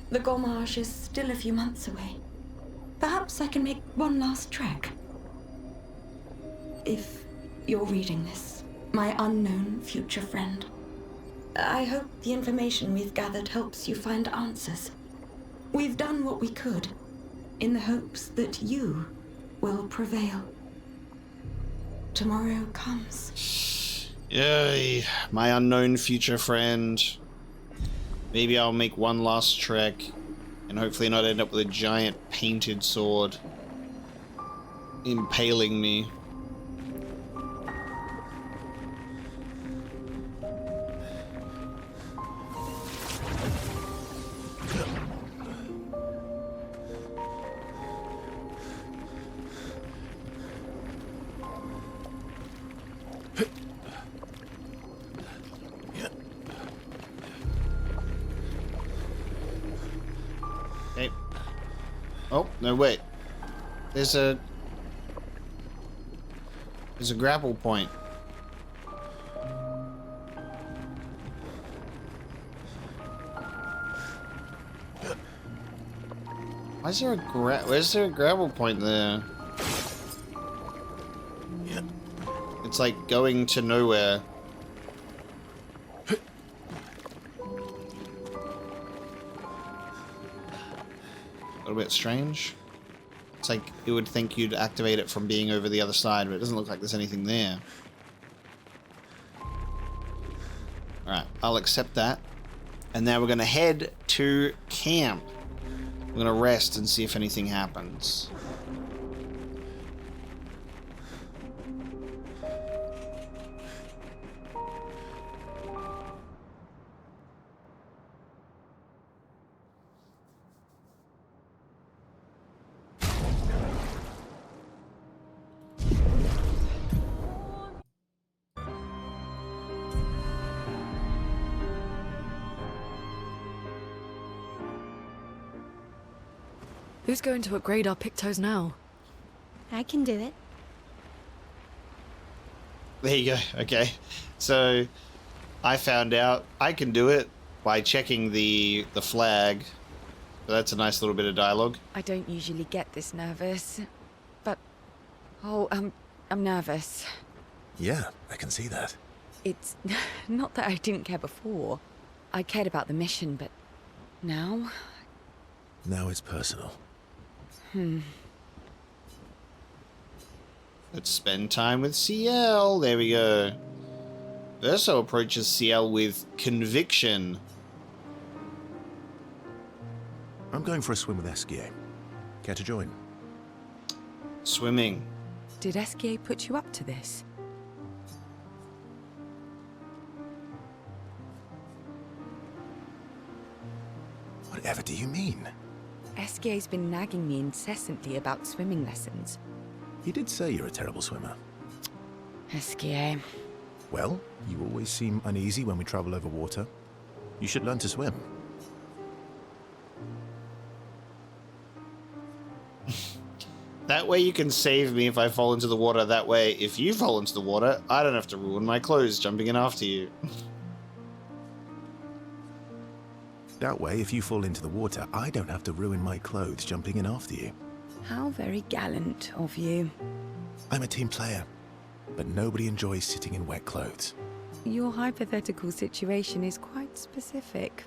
Speaker 8: The Gommage is still a few months away. Perhaps I can make one last trek. If you're reading this, my unknown future friend, I hope the information we've gathered helps you find answers. We've done what we could, in the hopes that you will prevail. Tomorrow comes.
Speaker 1: Yay, my unknown future friend. Maybe I'll make one last trek and hopefully not end up with a giant painted sword impaling me. Okay. Oh, no, wait. There's a grapple point. Where's there a grapple point there? It's like going to nowhere. A little bit strange. It's like you would think you'd activate it from being over the other side, but it doesn't look like there's anything there. Alright, I'll accept that. And now we're going to head to camp. We're going to rest and see if anything happens.
Speaker 2: Who's going to upgrade our Pictos now?
Speaker 3: I can do it.
Speaker 1: There you go. Okay. So I found out I can do it by checking the flag. So that's a nice little bit of dialogue.
Speaker 5: I don't usually get this nervous, but I'm nervous.
Speaker 4: Yeah, I can see that.
Speaker 5: It's not that I didn't care before. I cared about the mission, but now
Speaker 4: Now it's personal.
Speaker 1: Let's spend time with CL. There we go. Verso approaches CL with conviction.
Speaker 4: I'm going for a swim with Esquier. Care to join?
Speaker 1: Swimming.
Speaker 5: did Esquier put you up to this?
Speaker 4: Whatever do you mean?
Speaker 5: Esquier's been nagging me incessantly about swimming lessons.
Speaker 4: He did say you're a terrible swimmer.
Speaker 5: Esquier.
Speaker 4: Well, you always seem uneasy when we travel over water. You should learn to swim.
Speaker 1: That way you can save me if I fall into the water. That way, if you fall into the water, I don't have to ruin my clothes jumping in after you.
Speaker 4: That way, if you fall into the water, I don't have to ruin my clothes jumping in after you.
Speaker 5: How very gallant of you.
Speaker 4: I'm a team player, but nobody enjoys sitting in wet clothes.
Speaker 5: Your hypothetical situation is quite specific.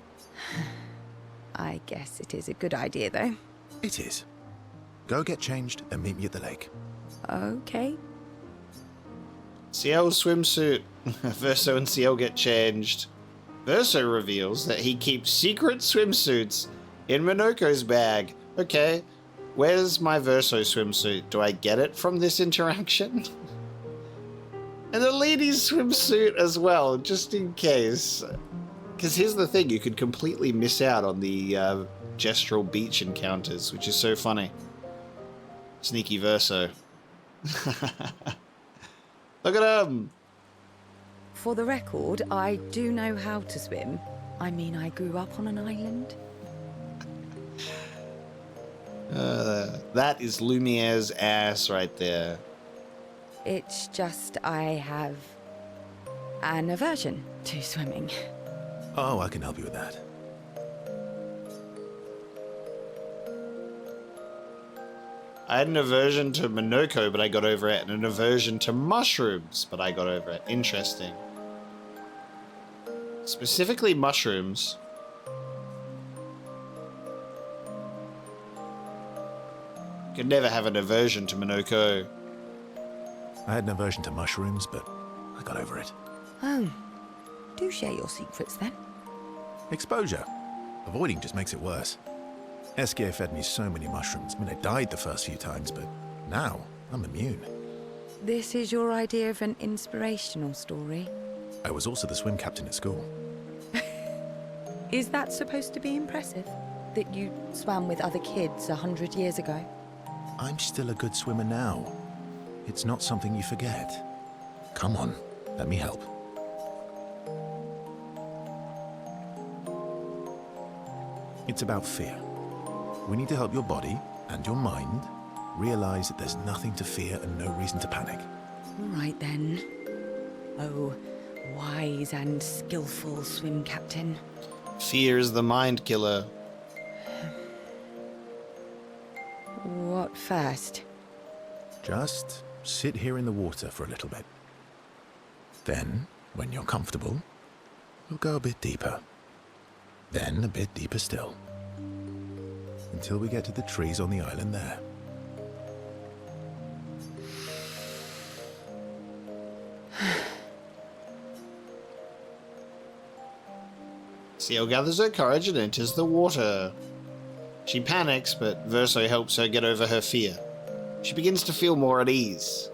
Speaker 5: I guess it is a good idea, though.
Speaker 4: It is. Go get changed and meet me at the lake.
Speaker 5: Okay.
Speaker 1: CL swimsuit. Verso and CL get changed. Verso reveals that he keeps secret swimsuits in Minoko's bag. Okay, where's my Verso swimsuit? Do I get it from this interaction? And the lady's swimsuit as well, just in case. Because here's the thing, you could completely miss out on the gestural beach encounters, which is so funny. Sneaky Verso. Look at him!
Speaker 5: For the record, I do know how to swim. I mean, I grew up on an island.
Speaker 1: That is Lumiere's ass right there.
Speaker 5: It's just I have an aversion to swimming.
Speaker 4: Oh, I can help you with that.
Speaker 1: I had an aversion to Minoko, but I got over it, and an aversion to mushrooms, but I got over it. Interesting. Specifically mushrooms. Could never have an aversion to Minoko.
Speaker 4: I had an aversion to mushrooms, but I got over it.
Speaker 5: Oh, do share your secrets then.
Speaker 4: Exposure. Avoiding just makes it worse. Eskia fed me so many mushrooms. I mean, I died the first few times, but now I'm immune.
Speaker 5: This is your idea of an inspirational story.
Speaker 4: I was also the swim captain at school.
Speaker 5: Is that supposed to be impressive? That you swam with other kids 100 years ago?
Speaker 4: I'm still a good swimmer now. It's not something you forget. Come on, let me help. It's about fear. We need to help your body and your mind realize that there's nothing to fear and no reason to panic.
Speaker 5: All right then. Oh, wise and skillful swim captain.
Speaker 1: Fear is the mind killer.
Speaker 5: What first?
Speaker 4: Just sit here in the water for a little bit. Then, when you're comfortable, we'll go a bit deeper. Then a bit deeper still. Until we get to the trees on the island there.
Speaker 1: Seal gathers her courage and enters the water. She panics, but Verso helps her get over her fear. She begins to feel more at ease.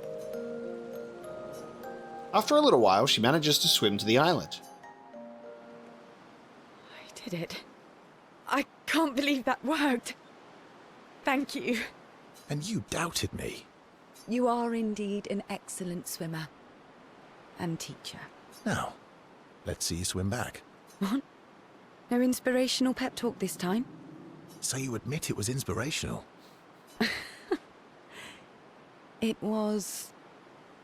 Speaker 1: After a little while, she manages to swim to the island.
Speaker 5: I did it. I can't believe that worked. Thank you.
Speaker 4: And you doubted me.
Speaker 5: You are indeed an excellent swimmer. And teacher.
Speaker 4: Now, let's see you swim back.
Speaker 5: What? No inspirational pep talk this time?
Speaker 4: So you admit it was inspirational.
Speaker 5: It was...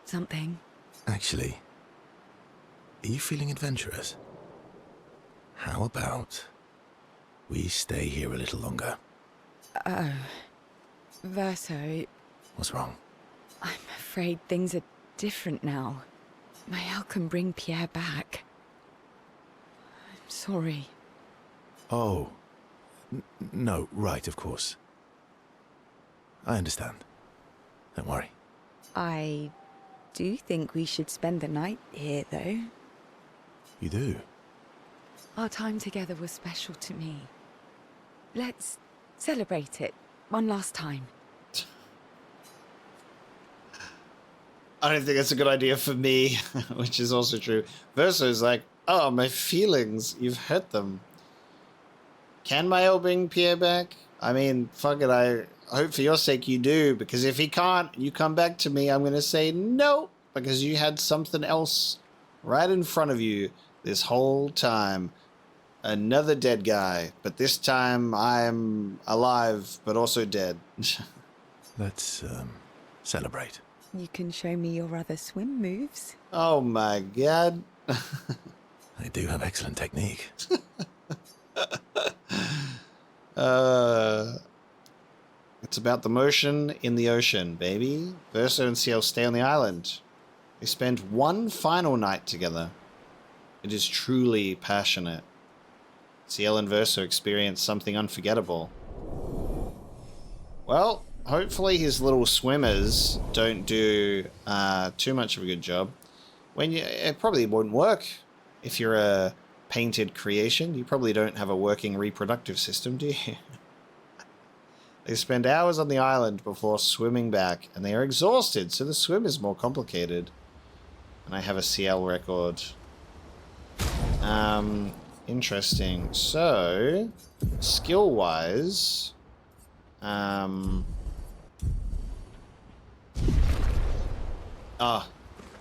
Speaker 5: something.
Speaker 4: Actually, are you feeling adventurous? How about we stay here a little longer?
Speaker 5: Oh. Verso,
Speaker 4: What's wrong?
Speaker 5: I'm afraid things are different now. Mael can bring Pierre back. I'm sorry.
Speaker 4: Oh. No, right, of course. I understand. Don't worry.
Speaker 5: I do think we should spend the night here, though.
Speaker 4: You do?
Speaker 5: Our time together was special to me. Let's celebrate it one last time.
Speaker 1: I don't think that's a good idea for me, which is also true. Verso's like, oh, my feelings, you've hurt them. Can Mael bring Pierre back? I mean, fuck it, I hope for your sake you do, because if he can't, you come back to me, I'm going to say no, because you had something else right in front of you this whole time. Another dead guy, but this time I'm alive, but also dead.
Speaker 4: Let's, celebrate.
Speaker 5: You can show me your other swim moves.
Speaker 1: Oh my god.
Speaker 4: I do have excellent technique.
Speaker 1: It's about the motion in the ocean, baby. Verso and Ciel stay on the island. They spend one final night together. It is truly passionate. Ciel and Verso experience something unforgettable. Well, hopefully his little swimmers don't do too much of a good job. It probably wouldn't work if you're a painted creation. You probably don't have a working reproductive system, do you? They spend hours on the island before swimming back, and they are exhausted, so the swim is more complicated. And I have a CL record. Interesting. So, skill-wise,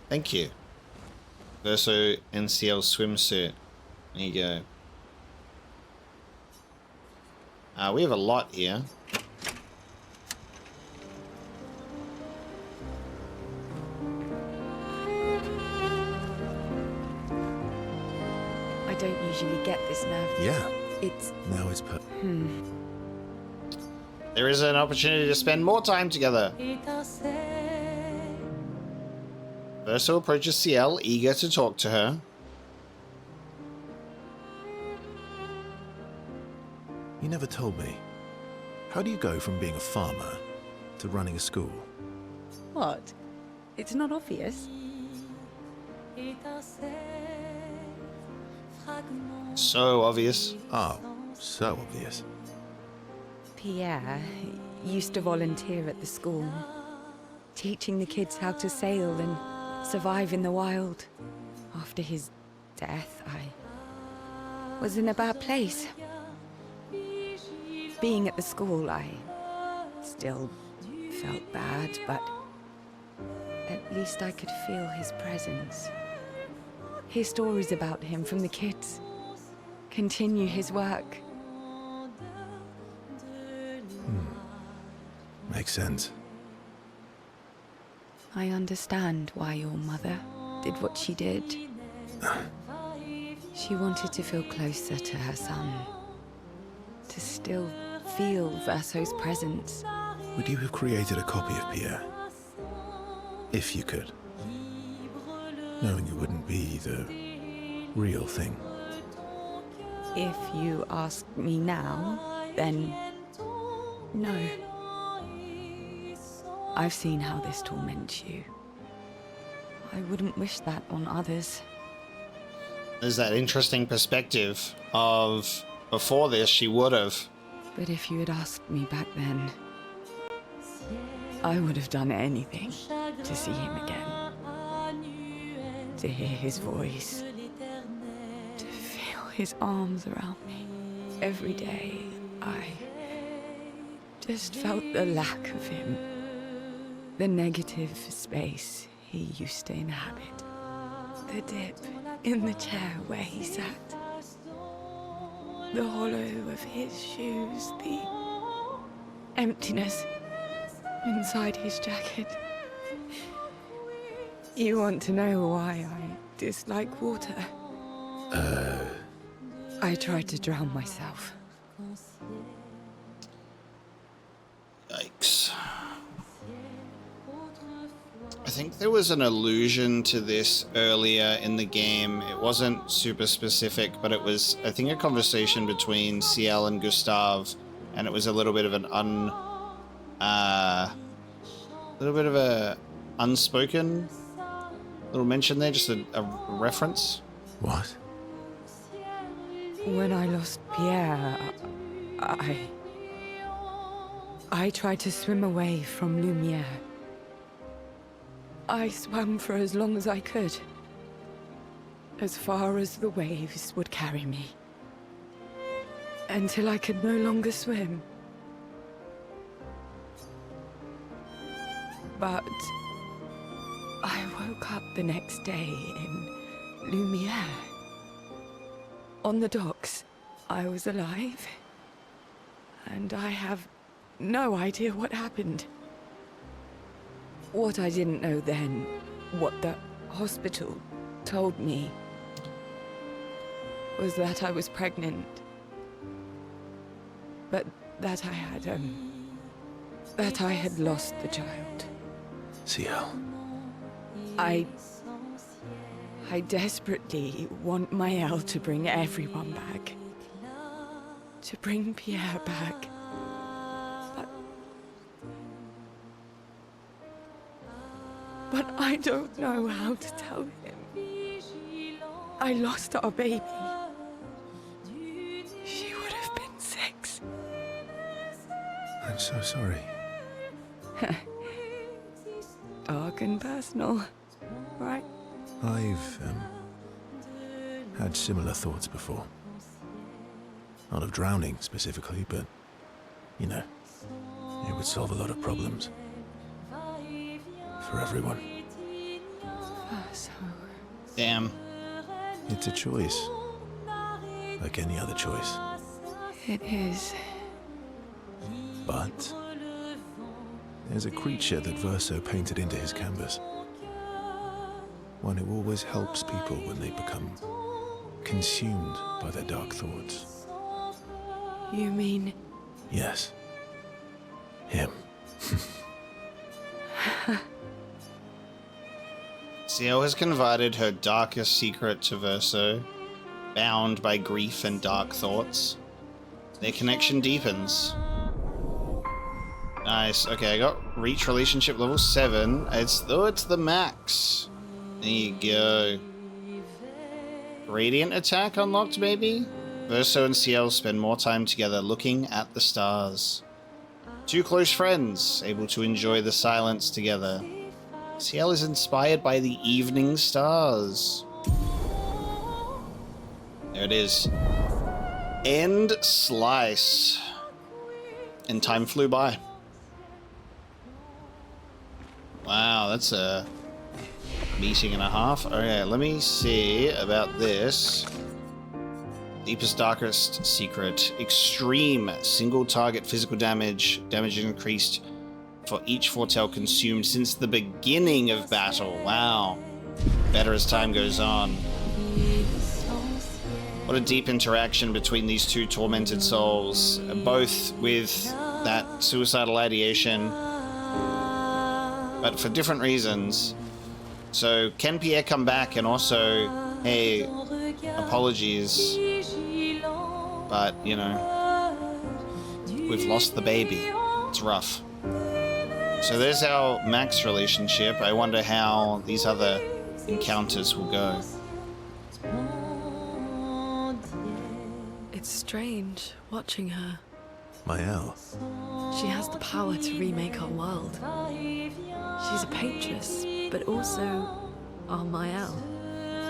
Speaker 1: thank you. Verso NCL swimsuit. There you go. We have a lot here.
Speaker 5: I don't usually get this nerve.
Speaker 4: Yeah,
Speaker 5: It's...
Speaker 4: now it's put.
Speaker 1: There is an opportunity to spend more time together. Verso approaches CL, eager to talk to her.
Speaker 4: You never told me. How do you go from being a farmer to running a school?
Speaker 5: What? It's not obvious.
Speaker 1: So obvious.
Speaker 4: Oh, so obvious.
Speaker 5: Pierre used to volunteer at the school, teaching the kids how to sail and survive in the wild. After his death, I was in a bad place. Being at the school, I still felt bad, but at least I could feel his presence. Hear stories about him from the kids. Continue his work.
Speaker 4: Makes sense.
Speaker 5: I understand why your mother did what she did. She wanted to feel closer to her son. To still feel Verso's presence.
Speaker 4: Would you have created a copy of Pierre? If you could. Knowing it wouldn't be the real thing.
Speaker 5: If you ask me now, then no. I've seen how this torments you. I wouldn't wish that on others.
Speaker 1: There's that interesting perspective of before this she would have.
Speaker 5: But if you had asked me back then, I would have done anything to see him again. To hear his voice. To feel his arms around me. Every day, I just felt the lack of him. The negative space he used to inhabit. The dip in the chair where he sat. The hollow of his shoes. The emptiness inside his jacket. You want to know why I dislike water? I tried to drown myself.
Speaker 1: Yikes. I think there was an allusion to this earlier in the game. It wasn't super specific, but it was, I think, a conversation between CL and Gustav, and it was a little bit of an unspoken little mention there, just a reference.
Speaker 4: What?
Speaker 5: When I lost Pierre, I tried to swim away from Lumiere. I swam for as long as I could. As far as the waves would carry me. Until I could no longer swim. But I woke up the next day in Lumiere. On the docks, I was alive. And I have no idea what happened. What I didn't know then, what the hospital told me, was that I was pregnant. But that I had lost the child.
Speaker 4: CL.
Speaker 5: I desperately want Maëlle to bring everyone back. To bring Pierre back. But I don't know how to tell him. I lost our baby.
Speaker 4: So sorry.
Speaker 5: Dark and personal, right?
Speaker 4: I've had similar thoughts before. Not of drowning specifically, but, you know, it would solve a lot of problems. For everyone.
Speaker 5: So
Speaker 1: Damn.
Speaker 4: It's a choice. Like any other choice.
Speaker 5: it is.
Speaker 4: But there's a creature that Verso painted into his canvas. One who always helps people when they become consumed by their dark thoughts.
Speaker 5: You mean
Speaker 4: Yes. Him.
Speaker 1: Ciel has confided her darkest secret to Verso, bound by grief and dark thoughts. Their connection deepens. Nice. Okay, I got reach relationship level 7. It's the max. There you go. Radiant attack unlocked, maybe? Verso and Ciel spend more time together looking at the stars. Two close friends, able to enjoy the silence together. Ciel is inspired by the evening stars. There it is. End slice. And time flew by. Wow, that's a meeting and a half. Okay, let me see about this. Deepest, darkest secret. Extreme single target physical damage. Damage increased for each foretell consumed since the beginning of battle. Wow. Better as time goes on. What a deep interaction between these two tormented souls. Both with that suicidal ideation, but for different reasons. So, can Pierre come back and also, hey, apologies, but, you know, we've lost the baby. It's rough. So there's our Max relationship. I wonder how these other encounters will go.
Speaker 2: It's strange watching her.
Speaker 4: Mael.
Speaker 2: She has the power to remake our world. She's a Patress, but also our Mael.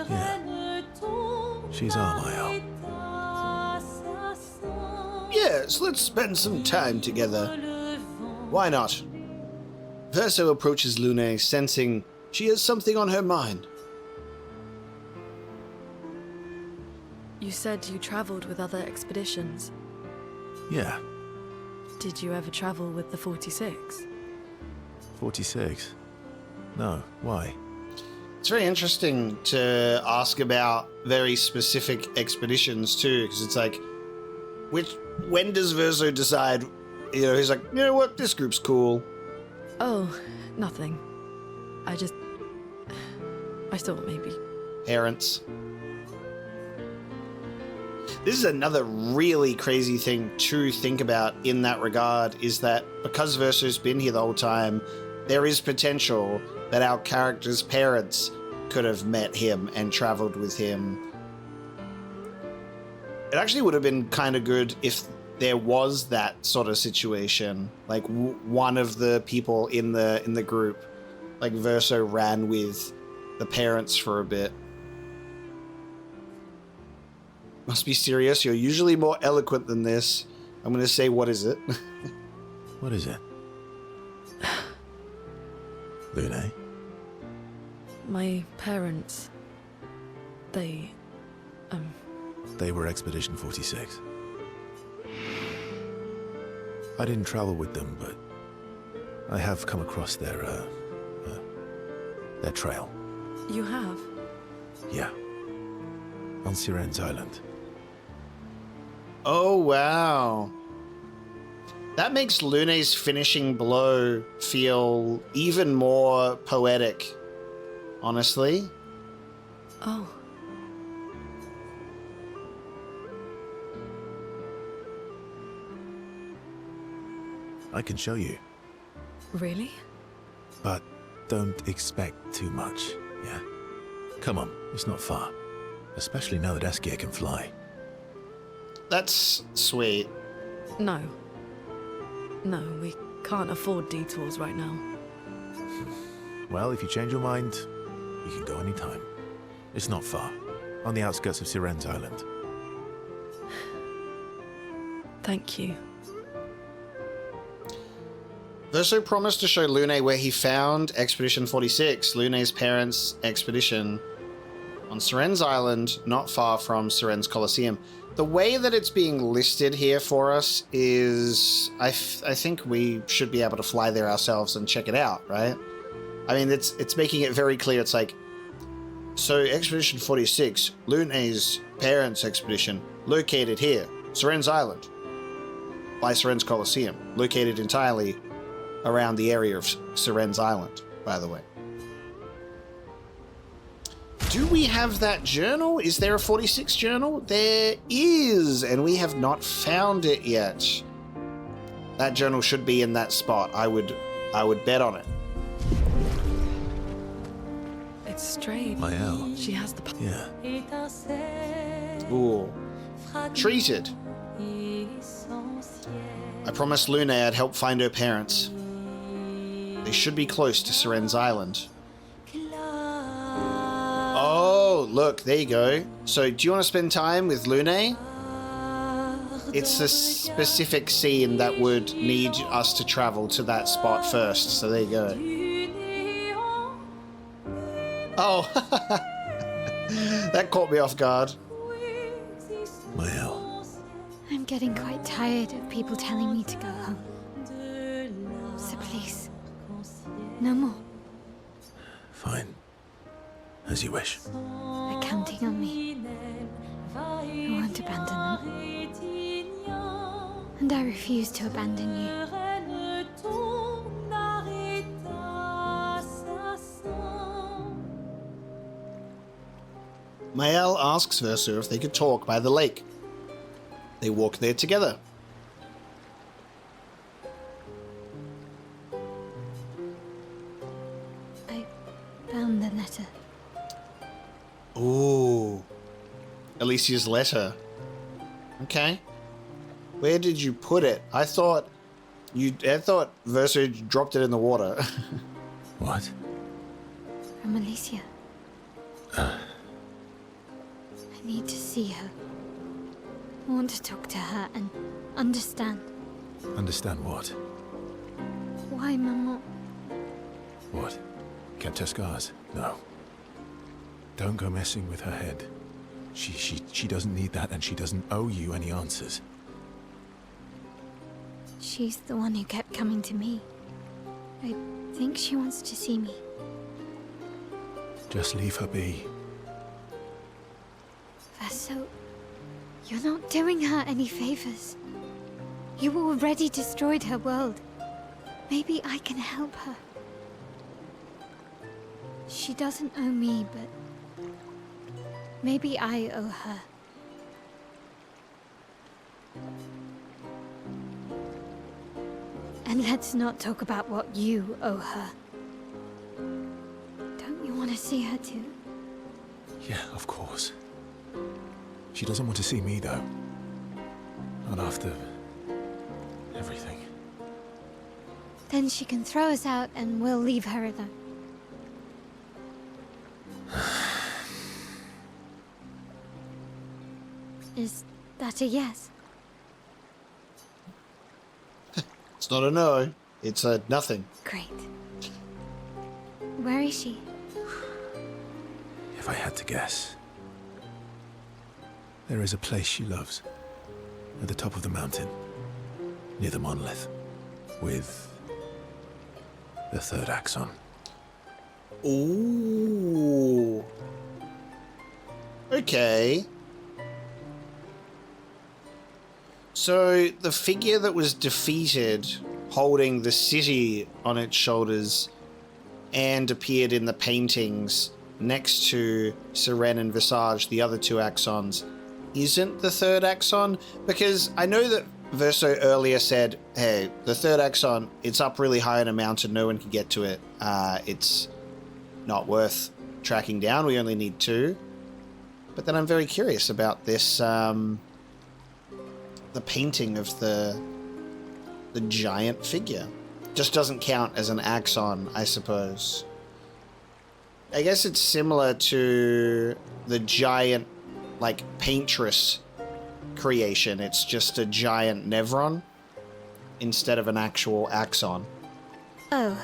Speaker 4: Yeah. She's our Mael.
Speaker 1: Yes, let's spend some time together. Why not? Verso approaches Lune, sensing she has something on her mind.
Speaker 2: You said you traveled with other expeditions.
Speaker 4: Yeah.
Speaker 2: Did you ever travel with the 46?
Speaker 4: 46? No, why?
Speaker 1: It's very interesting to ask about very specific expeditions too, because it's like, when does Verso decide, you know, he's like, you know what, this group's cool.
Speaker 2: Oh, nothing. I thought maybe.
Speaker 1: Parents. This is another really crazy thing to think about in that regard, is that because Verso's been here the whole time, there is potential that our character's parents could have met him and traveled with him. It actually would have been kind of good if there was that sort of situation, like one of the people in the group, like Verso ran with the parents for a bit. Must be serious. You're usually more eloquent than this. I'm going to say, what is it?
Speaker 4: What is it? Lune?
Speaker 2: My parents, they
Speaker 4: They were Expedition 46. I didn't travel with them, but I have come across their trail.
Speaker 2: You have?
Speaker 4: Yeah. On Siren's Island.
Speaker 1: Oh, wow. That makes Lune's finishing blow feel even more poetic, honestly.
Speaker 2: Oh.
Speaker 4: I can show you,
Speaker 2: Really?
Speaker 4: but don't expect too much, yeah? Come on, it's not far. Especially now that Eskia can fly.
Speaker 1: That's sweet.
Speaker 2: No. No, we can't afford detours right now.
Speaker 4: Well, if you change your mind, you can go anytime. It's not far. On the outskirts of Siren's Island.
Speaker 2: Thank you.
Speaker 1: Verso promised to show Lune where he found Expedition 46, Lune's parents' expedition, on Siren's Island, not far from Siren's Colosseum. The way that it's being listed here for us is... I think we should be able to fly there ourselves and check it out, right? I mean, it's making it very clear. It's like, so Expedition 46, Lune's parents' expedition, located here, Siren's Island, by Siren's Colosseum, located entirely around the area of Siren's Island, by the way. Do we have that journal? Is there a 46 journal? There is, and we have not found it yet. That journal should be in that spot. I would bet on it.
Speaker 2: It's strange.
Speaker 4: Mael.
Speaker 2: She has the...
Speaker 4: Yeah.
Speaker 1: Ooh. Treated. I promised Lune I'd help find her parents. They should be close to Siren's Island. Oh, look, there you go. So, do you want to spend time with Lune? It's a specific scene that would need us to travel to that spot first. So, there you go. Oh, that caught me off guard.
Speaker 4: Mael.
Speaker 3: I'm getting quite tired of people telling me to go home. So please, no more.
Speaker 4: Fine. As you wish.
Speaker 3: They're counting on me. I won't abandon them. And I refuse to abandon you.
Speaker 1: Mael asks Verso if they could talk by the lake. They walk there together.
Speaker 3: I found the letter.
Speaker 1: Ooh. Alicia's letter. Okay. Where did you put it? I thought Verso dropped it in the water.
Speaker 4: What?
Speaker 3: From Alicia. I need to see her. I want to talk to her and understand.
Speaker 4: Understand what?
Speaker 3: Why, Maman?
Speaker 4: What? Kept her scars? No. Don't go messing with her head. She doesn't need that, and she doesn't owe you any answers.
Speaker 3: She's the one who kept coming to me. I think she wants to see me.
Speaker 4: Just leave her be.
Speaker 3: Verso, you're not doing her any favors. You already destroyed her world. Maybe I can help her. She doesn't owe me, but maybe I owe her. And let's not talk about what you owe her. Don't you want to see her too?
Speaker 4: Yeah, of course. She doesn't want to see me, though. Not after... everything.
Speaker 3: Then she can throw us out and we'll leave her alone. Is that a yes?
Speaker 1: It's not a no. It's a nothing.
Speaker 3: Great. Where is she?
Speaker 4: If I had to guess... there is a place she loves. At the top of the mountain. Near the monolith. With... the third axon.
Speaker 1: Ooh. Okay. So the figure that was defeated, holding the city on its shoulders, and appeared in the paintings next to Siren and Visage, the other two axons, isn't the third axon? Because I know that Verso earlier said, hey, the third axon, it's up really high in a mountain, no one can get to it. It's not worth tracking down, we only need two. But then I'm very curious about this, the painting of the the giant figure. Just doesn't count as an axon, I suppose. I guess it's similar to the giant, like, paintress creation. It's just a giant Nevron instead of an actual axon.
Speaker 3: Oh,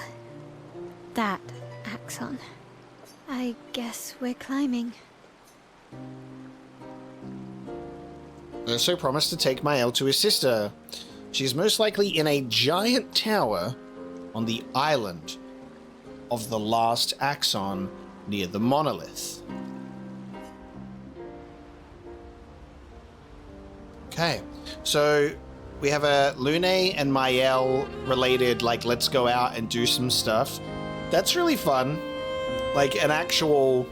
Speaker 3: that axon. I guess we're climbing.
Speaker 1: Urso promised to take Mael to his sister. She's most likely in a giant tower on the island of the last axon near the monolith. Okay, so we have a Lune and Mael related, like, let's go out and do some stuff. That's really fun. Like, an actual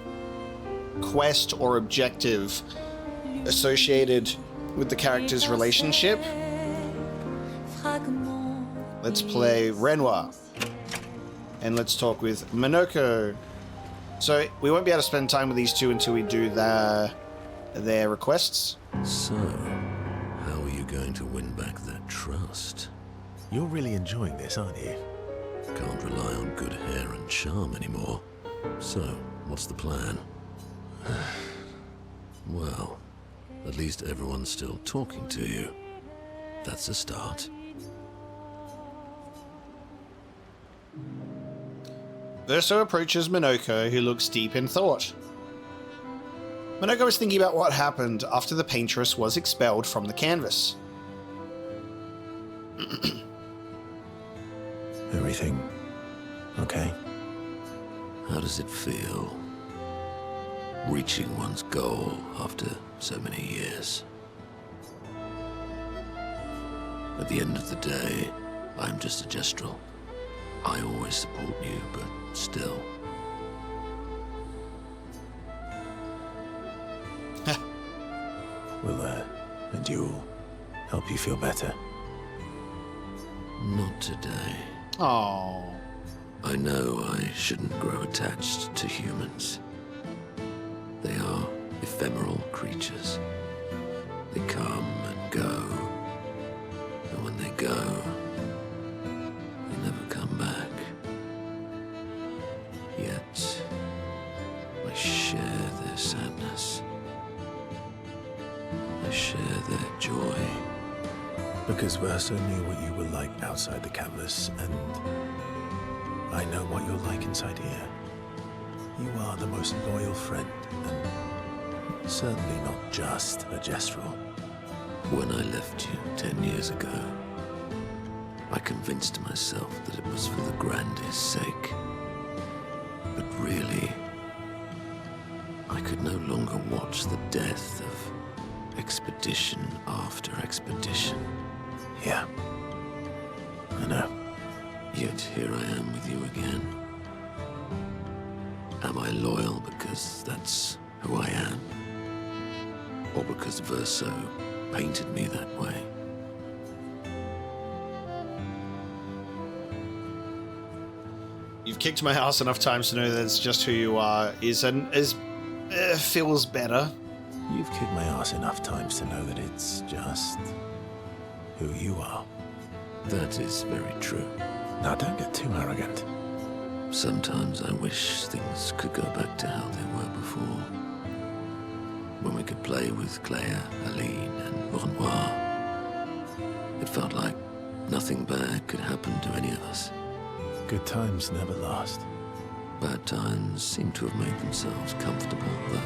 Speaker 1: quest or objective associated with the character's relationship. Let's play Renoir. And let's talk with Minoko. So, we won't be able to spend time with these two until we do their requests.
Speaker 9: So, how are you going to win back that trust?
Speaker 4: You're really enjoying this, aren't you?
Speaker 9: Can't rely on good hair and charm anymore. So, what's the plan? Well, at least everyone's still talking to you. That's a start.
Speaker 1: Verso approaches Minoko, who looks deep in thought. Minoko is thinking about what happened after the paintress was expelled from the canvas.
Speaker 4: Everything okay?
Speaker 9: How does it feel? Reaching one's goal after so many years. At the end of the day, I'm just a gestural. I always support you, but still.
Speaker 4: Will a duel help you feel better?
Speaker 9: Not today.
Speaker 1: Oh.
Speaker 9: I know I shouldn't grow attached to humans. They are ephemeral creatures. They come and go. And when they go, they never come back. Yet, I share their sadness. I share their joy.
Speaker 4: Because Verso knew what you were like outside the canvas, and I know what you're like inside here. You are the most loyal friend, and certainly not just a gestural.
Speaker 9: When I left you 10 years ago, I convinced myself that it was for the grandest sake. But really, I could no longer watch the death of expedition after expedition.
Speaker 4: Yeah, I know.
Speaker 9: Yet here I am with you again. Am I loyal because that's who I am? Or because Verso painted me that way?
Speaker 1: You've kicked my ass enough times to know that it's just who you are feels better.
Speaker 4: You've kicked my ass enough times to know that it's just who you are.
Speaker 9: That is very true.
Speaker 4: Now don't get too arrogant.
Speaker 9: Sometimes I wish things could go back to how they were before. When we could play with Claire, Aline, and Renoir. It felt like nothing bad could happen to any of us.
Speaker 4: Good times never last.
Speaker 9: Bad times seem to have made themselves comfortable, though.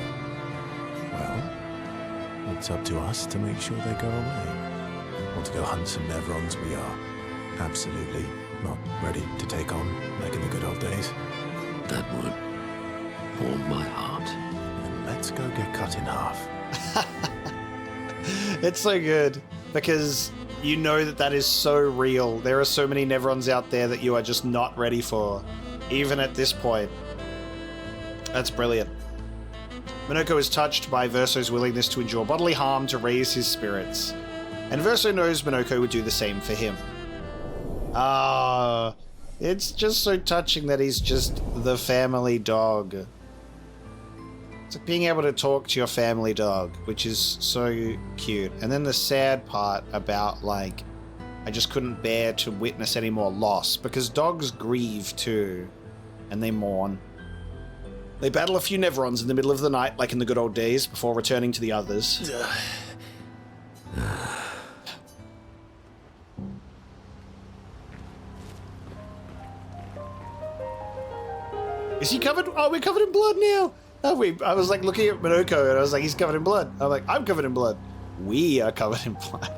Speaker 4: Well, it's up to us to make sure they go away. Want to go hunt some Nevrons? We are absolutely not ready to take on like in the good old days.
Speaker 9: That would warm my heart.
Speaker 4: Then let's go get cut in half.
Speaker 1: It's so good because you know that is so real. There are so many Nevrons out there that you are just not ready for, even at this point. That's brilliant. Minoko is touched by Verso's willingness to endure bodily harm to raise his spirits. And Verso knows Minoko would do the same for him. Ah, it's just so touching that he's just the family dog. It's like being able to talk to your family dog, which is so cute. And then the sad part about, like, I just couldn't bear to witness any more loss, because dogs grieve too, and they mourn. They battle a few Neverons in the middle of the night, like in the good old days, before returning to the others. Is he covered? Oh, we're covered in blood now. Oh, I was like looking at Minoko and I was like, he's covered in blood. I'm like, I'm covered in blood. We are covered in blood.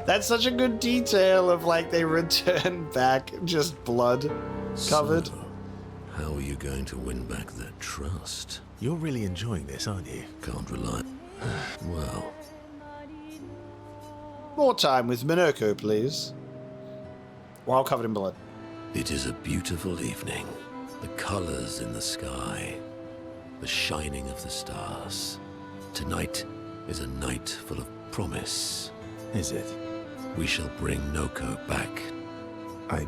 Speaker 1: That's such a good detail of like they return back just blood covered.
Speaker 9: So, how are you going to win back their trust?
Speaker 4: You're really enjoying this, aren't you?
Speaker 9: Can't rely. Well,
Speaker 1: More time with Minoko, please. While covered in blood.
Speaker 9: it is a beautiful evening. The colors in the sky, the shining of the stars. Tonight is a night full of promise.
Speaker 4: Is it?
Speaker 9: We shall bring Noko back.
Speaker 4: I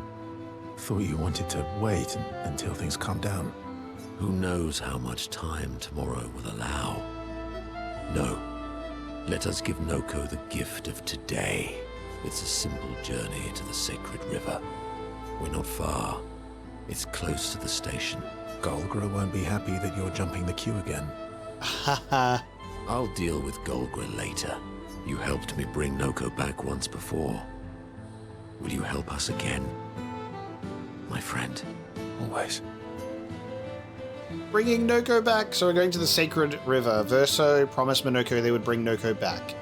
Speaker 4: thought you wanted to wait until things calm down.
Speaker 9: Who knows how much time tomorrow will allow? No. Let us give Noko the gift of today. It's a simple journey to the sacred river. We're not far. It's close to the station.
Speaker 4: Golgra won't be happy that you're jumping the queue again.
Speaker 1: Haha.
Speaker 9: I'll deal with Golgra later. You helped me bring Noko back once before. Will you help us again, my friend?
Speaker 4: Always.
Speaker 1: Bringing Noko back. So we're going to the sacred river. Verso promised Minoko they would bring Noko back.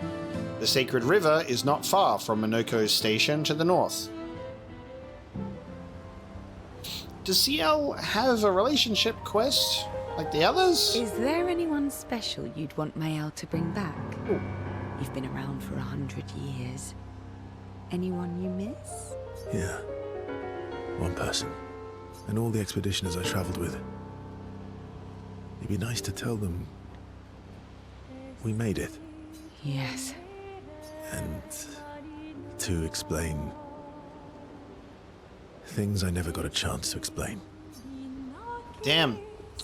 Speaker 1: The sacred river is not far from Minoko's station to the north. Does CL have a relationship quest like the others?
Speaker 5: Is there anyone special you'd want Mayal to bring back?
Speaker 1: Ooh.
Speaker 5: You've been around for 100 years. Anyone you miss?
Speaker 4: Yeah. One person. And all the expeditioners I traveled with. It'd be nice to tell them we made it.
Speaker 5: Yes.
Speaker 4: And to explain things I never got a chance to explain.
Speaker 1: Damn.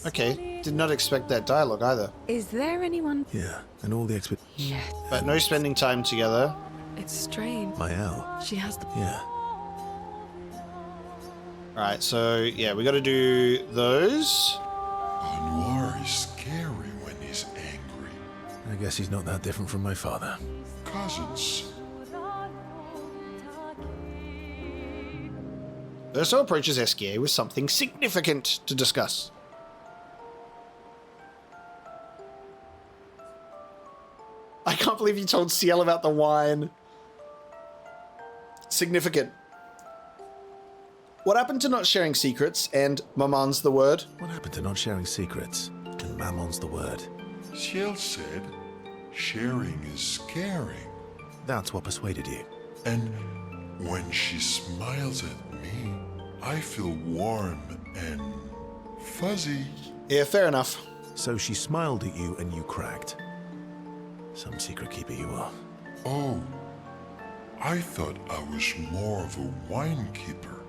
Speaker 1: Okay. Did not expect that dialogue either.
Speaker 5: Is there anyone?
Speaker 4: Yeah, and all the
Speaker 5: Yes.
Speaker 1: But no spending time together.
Speaker 2: It's strange.
Speaker 4: Mael.
Speaker 2: She has the...
Speaker 4: Yeah.
Speaker 1: Alright, so yeah, we gotta do those.
Speaker 6: Anwar is scary when he's angry.
Speaker 4: I guess he's not that different from my father.
Speaker 6: Cousins.
Speaker 1: Verso approaches Esquier with something significant to discuss. I can't believe you told CL about the wine. Significant. What happened to not sharing secrets and Maman's the word?
Speaker 4: What happened to not sharing secrets? And Mammon's the word.
Speaker 6: Ciel said, sharing is scaring.
Speaker 4: That's what persuaded you.
Speaker 6: And when she smiles at me, I feel warm and fuzzy.
Speaker 1: Yeah, fair enough.
Speaker 4: So she smiled at you and you cracked. Some secret keeper you are.
Speaker 6: Oh, I thought I was more of a wine keeper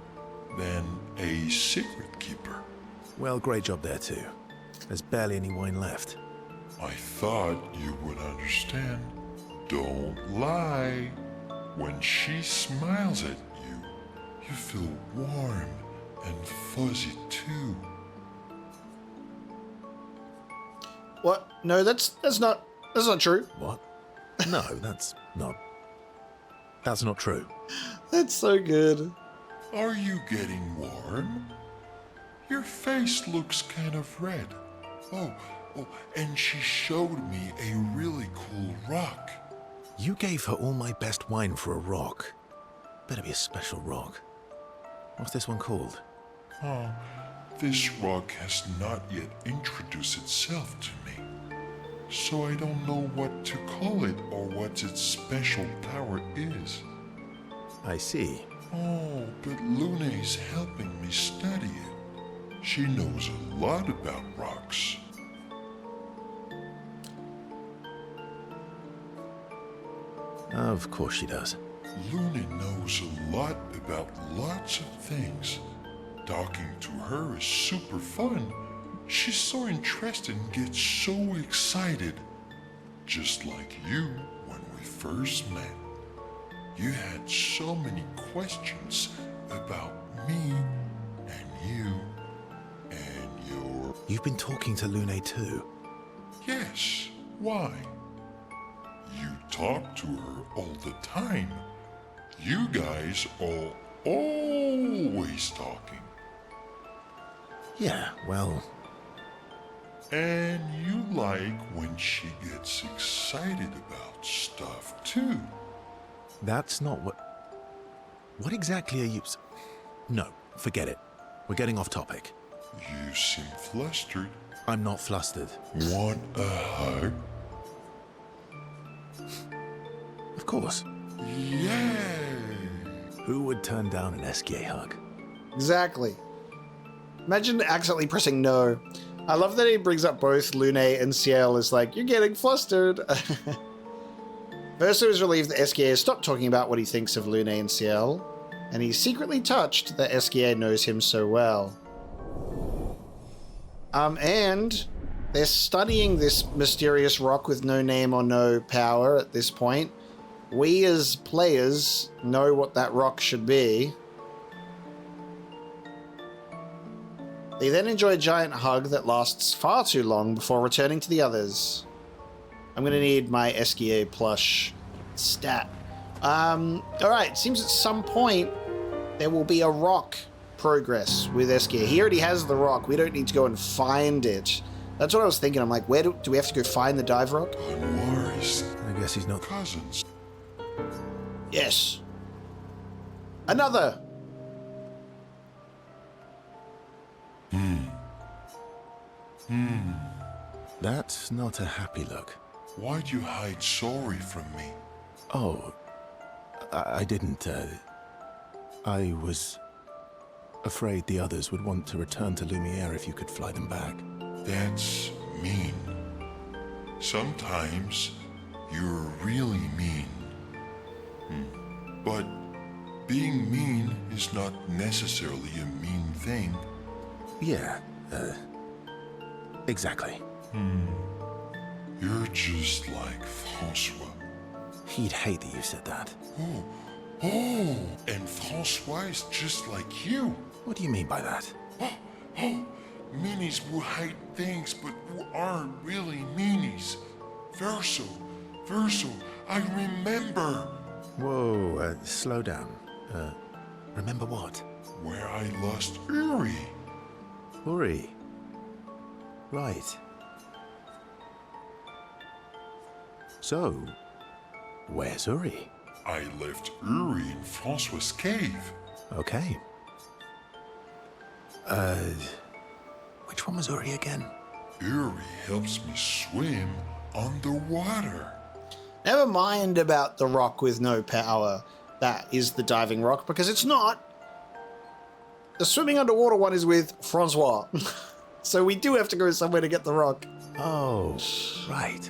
Speaker 6: than a secret keeper.
Speaker 4: Well, great job there too. There's barely any wine left.
Speaker 6: I thought you would understand. Don't lie. When she smiles at you, you feel warm and fuzzy too.
Speaker 1: What? No, that's not true.
Speaker 4: What? No, that's not true.
Speaker 1: That's so good.
Speaker 6: Are you getting warm? Your face looks kind of red. Oh, and she showed me a really cool rock.
Speaker 4: You gave her all my best wine for a rock. Better be a special rock. What's this one called?
Speaker 6: Oh, this rock has not yet introduced itself to me. So I don't know what to call it or what its special power is.
Speaker 4: I see.
Speaker 6: Oh, but Luna is helping me study it. She knows a lot about rocks.
Speaker 4: Of course she does.
Speaker 6: Luna knows a lot about lots of things. Talking to her is super fun. She's so interested and gets so excited. Just like you when we first met. You had so many questions about me and you and your...
Speaker 4: You've been talking to Lune too?
Speaker 6: Yes, why? You talk to her all the time. You guys are always talking.
Speaker 4: Yeah, well...
Speaker 6: And you like when she gets excited about stuff too.
Speaker 4: That's not what... What exactly are you... No, forget it. We're getting off topic.
Speaker 6: You seem flustered.
Speaker 4: I'm not flustered.
Speaker 6: Want a hug?
Speaker 4: Of course.
Speaker 6: Yay!
Speaker 4: Who would turn down an SK hug?
Speaker 1: Exactly. Imagine accidentally pressing no. I love that he brings up both Lune and Ciel as like, you're getting flustered. Verso is relieved that SKA has stopped talking about what he thinks of Lune and Ciel, and he's secretly touched that SKA knows him so well. And they're studying this mysterious rock with no name or no power at this point. We as players know what that rock should be. They then enjoy a giant hug that lasts far too long before returning to the others. I'm going to need my SKA plush stat. Alright, seems at some point there will be a rock progress with SKA. He already has the rock. We don't need to go and find it. That's what I was thinking. I'm like, where do we have to go find the dive rock?
Speaker 6: Anwar's
Speaker 4: I guess he's not...
Speaker 6: cousins.
Speaker 1: Yes. Another.
Speaker 4: That's not a happy look.
Speaker 6: Why'd you hide sorry from me?
Speaker 4: Oh, I didn't, I was afraid the others would want to return to Lumiere if you could fly them back.
Speaker 6: That's mean. Sometimes you're really mean. But being mean is not necessarily a mean thing.
Speaker 4: Yeah, exactly.
Speaker 6: You're just like Francois.
Speaker 4: He'd hate that you said that.
Speaker 6: Oh, and Francois is just like you.
Speaker 4: What do you mean by that?
Speaker 6: Meanies who hide things but who aren't really meanies. Verso, I remember.
Speaker 4: Whoa, slow down. Remember what?
Speaker 6: Where I lost Uri.
Speaker 4: Uri. Right. So, where's Uri?
Speaker 6: I left Uri in Francois' cave.
Speaker 4: Okay. Which one was Uri again?
Speaker 6: Uri helps me swim underwater.
Speaker 1: Never mind about the rock with no power. That is the diving rock, because it's not. The swimming underwater one is with Francois. So we do have to go somewhere to get the rock.
Speaker 4: Oh, right.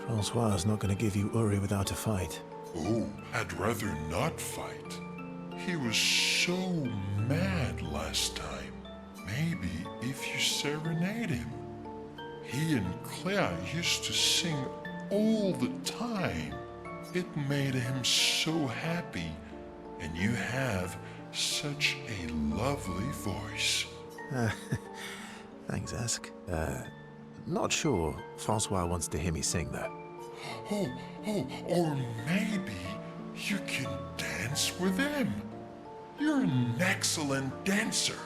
Speaker 4: Francois is not going to give you Uri without a fight.
Speaker 6: Oh, I'd rather not fight. He was so mad last time. Maybe if you serenade him. He and Claire used to sing all the time. It made him so happy, and you have such a lovely voice.
Speaker 4: Thanks, Ask. Not sure Francois wants to hear me sing, though.
Speaker 6: Or maybe you can dance with him. You're an excellent dancer.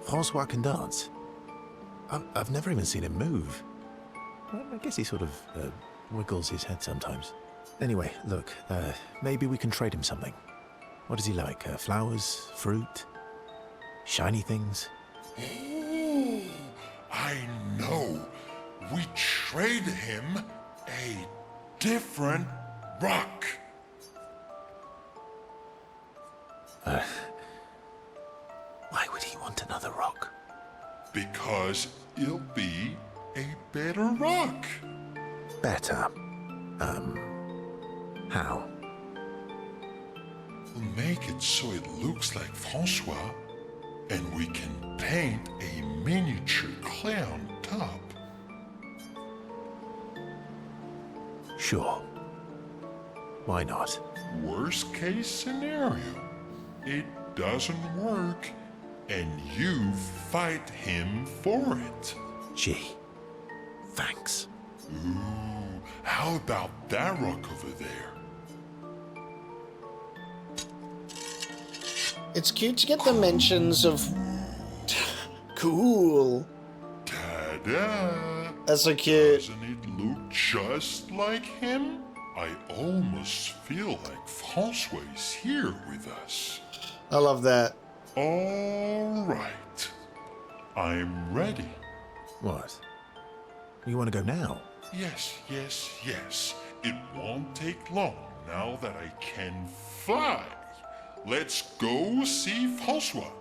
Speaker 4: Francois can dance. I've never even seen him move. I guess he sort of wiggles his head sometimes. Anyway, look, maybe we can trade him something. What does he like? Flowers? Fruit? Shiny things?
Speaker 6: Oh, I know. We trade him a different rock.
Speaker 4: Why would he want another rock?
Speaker 6: Because it'll be a better rock.
Speaker 4: Better? How?
Speaker 6: We'll make it so it looks like Francois, and we can paint a miniature Clair on top.
Speaker 4: Sure. Why not?
Speaker 6: Worst case scenario, it doesn't work, and you fight him for it.
Speaker 4: Gee, thanks.
Speaker 6: Ooh, how about that rock over there?
Speaker 1: It's cute to get the mentions of... Cool.
Speaker 6: Ta-da!
Speaker 1: That's so cute.
Speaker 6: Doesn't it look just like him? I almost feel like Francois is here with us.
Speaker 1: I love that.
Speaker 6: All right. I'm ready.
Speaker 4: What? You want to go now?
Speaker 6: Yes, yes, yes. It won't take long now that I can fly. Let's go see Francois.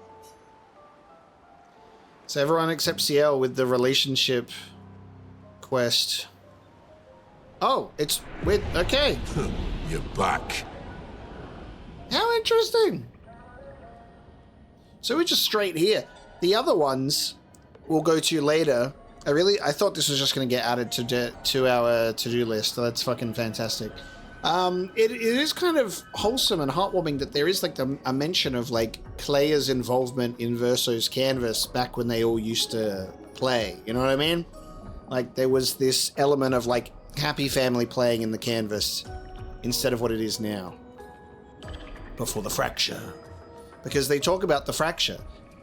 Speaker 1: So everyone except CL with the relationship quest. Oh, it's with... Okay.
Speaker 9: You're back.
Speaker 1: How interesting. So we're just straight here. The other ones we'll go to later. I thought this was just going to get added to our to-do list. So that's fucking fantastic. It is kind of wholesome and heartwarming that there is like a mention of like Clair's involvement in Verso's canvas back when they all used to play. You know what I mean? Like there was this element of like happy family playing in the canvas instead of what it is now. Before the fracture. Because they talk about the fracture.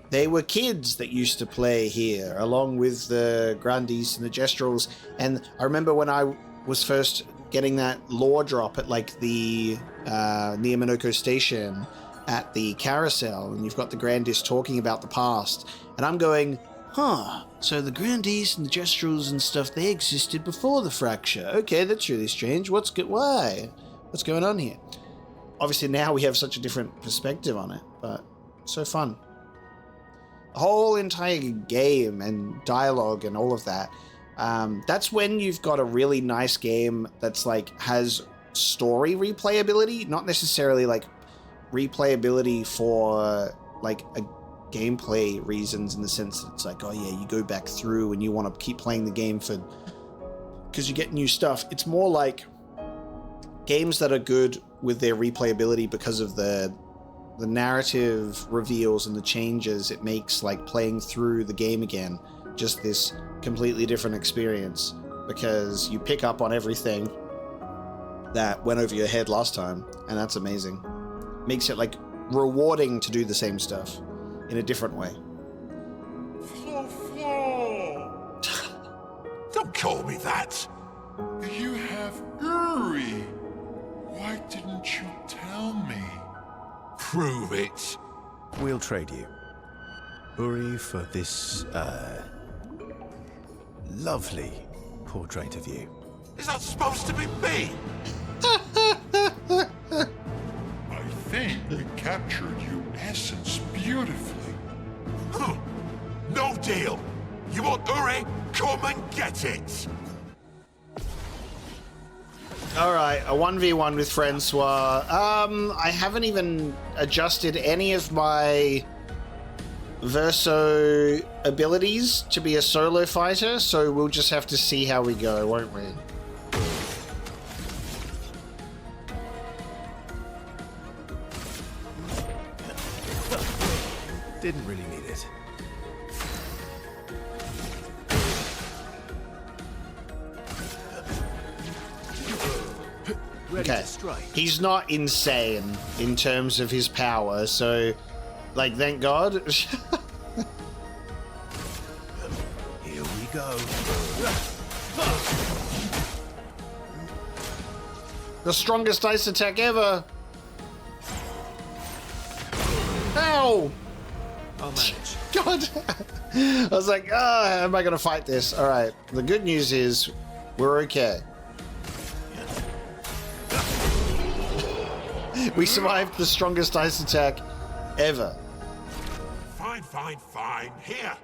Speaker 1: They were kids that used to play here, along with the Grandies and the Gestrels. And I remember when I was first getting that lore drop at like the near Minoko Station at the carousel, and you've got the Grandies talking about the past. And I'm going, so the Grandies and the Gestrels and stuff, they existed before the fracture. Okay, that's really strange. Why? What's going on here? Obviously now we have such a different perspective on it, but so fun. The whole entire game and dialogue and all of that. That's when you've got a really nice game that's like has story replayability, not necessarily like replayability for like a gameplay reasons in the sense that it's like, oh yeah, you go back through and you want to keep playing the game because you get new stuff. It's more like games that are good with their replayability because of the narrative reveals and the changes it makes, like playing through the game again, just this completely different experience because you pick up on everything that went over your head last time, and that's amazing. Makes it like rewarding to do the same stuff in a different way.
Speaker 9: Don't call me that.
Speaker 6: You have Uri. Why didn't you tell me?
Speaker 9: Prove it.
Speaker 4: We'll trade you. Uri for this, lovely portrait of you.
Speaker 9: Is that supposed to be me?
Speaker 6: I think we captured your essence beautifully.
Speaker 9: No deal. You want Uri? Come and get it.
Speaker 1: Alright, a 1v1 with Francois. I haven't even adjusted any of my Verso abilities to be a solo fighter, so we'll just have to see how we go, won't we?
Speaker 4: Didn't really need it.
Speaker 1: Okay, he's not insane in terms of his power, so, like, thank God.
Speaker 4: Here we go.
Speaker 1: The strongest ice attack ever. Ow!
Speaker 4: I'll manage.
Speaker 1: God! I was like, how am I going to fight this? All right, the good news is we're okay. We survived the strongest ice attack ever.
Speaker 9: Fine, fine, fine. Here.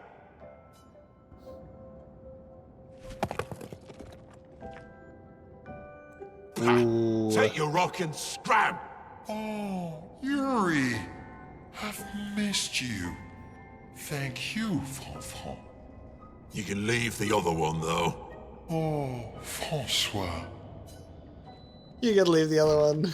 Speaker 1: Ooh.
Speaker 9: Take your rock and scram.
Speaker 6: Oh, Yuri, I've missed you. Thank you, Fanfan.
Speaker 9: You can leave the other one, though.
Speaker 6: Oh, Francois.
Speaker 1: You can leave the other one.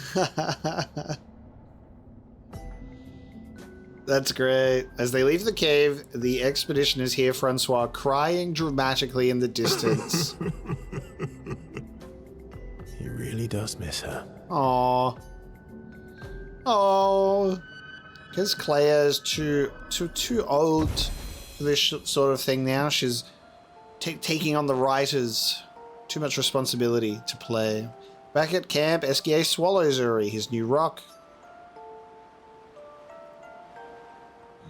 Speaker 1: That's great. As they leave the cave, the expeditioners hear Francois crying dramatically in the distance.
Speaker 4: He really does miss her.
Speaker 1: Aww. Oh. Because Claire's too old for this sort of thing now. She's taking on the writers. Too much responsibility to play. Back at camp, Esquier swallows Uri, his new rock.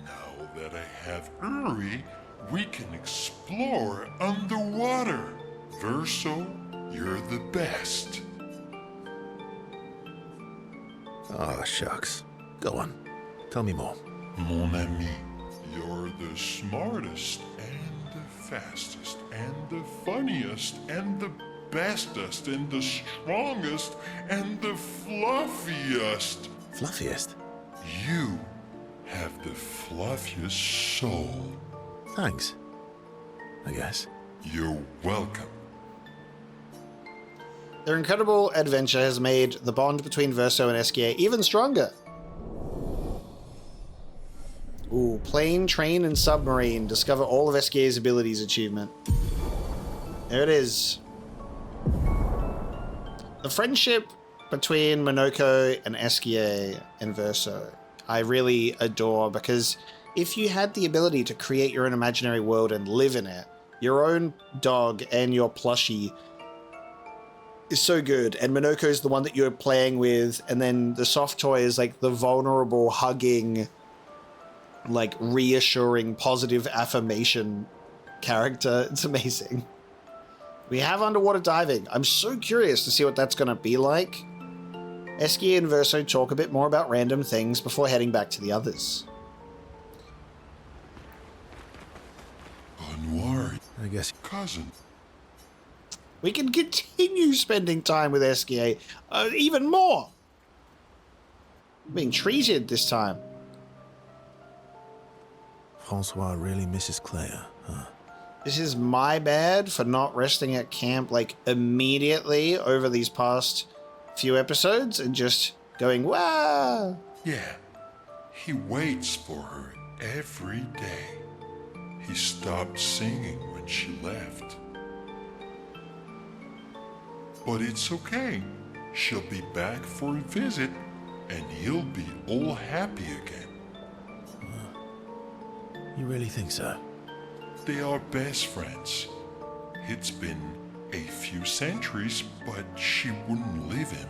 Speaker 6: Now that I have Uri, we can explore underwater. Verso, you're the best.
Speaker 4: Ah, shucks. Go on. Tell me more.
Speaker 6: Mon ami, you're the smartest and the fastest and the funniest and the bestest and the strongest and the fluffiest.
Speaker 4: Fluffiest?
Speaker 6: You have the fluffiest soul.
Speaker 4: Thanks. I guess.
Speaker 6: You're welcome.
Speaker 1: Their incredible adventure has made the bond between Verso and Esquier even stronger. Ooh, plane, train, and submarine. Discover all of Esquier's abilities achievement. There it is. The friendship between Monoko and Esquier and Verso, I really adore, because if you had the ability to create your own imaginary world and live in it, your own dog and your plushie is so good. And Monoko is the one that you're playing with, and then the soft toy is like the vulnerable, hugging, like reassuring, positive affirmation character. It's amazing. We have underwater diving. I'm so curious to see what that's going to be like. Esquier and Verso talk a bit more about random things before heading back to the others.
Speaker 6: Unworried,
Speaker 4: I guess.
Speaker 6: cousin.
Speaker 1: We can continue spending time with Esquier even more. Being treated this time.
Speaker 4: Francois really misses Claire, huh?
Speaker 1: This is my bad for not resting at camp like immediately over these past few episodes and just going, wow.
Speaker 6: Yeah, he waits for her every day. He stopped singing when she left. But it's okay. She'll be back for a visit, and he'll be all happy again.
Speaker 4: You really think so?
Speaker 6: They are best friends. It's been a few centuries, but she wouldn't leave him.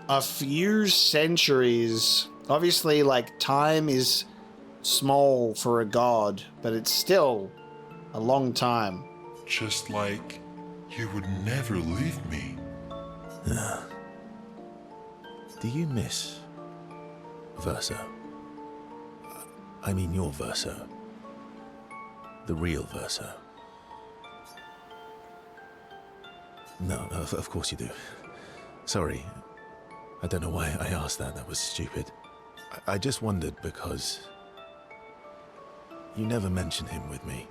Speaker 1: A few centuries. Obviously, like, time is small for a god, but it's still a long time.
Speaker 6: Just like you would never leave me.
Speaker 4: Do you miss Verso? I mean your Verso. The real Verso. No, of course you do. Sorry. I don't know why I asked that. That was stupid. I just wondered because you never mention him with me.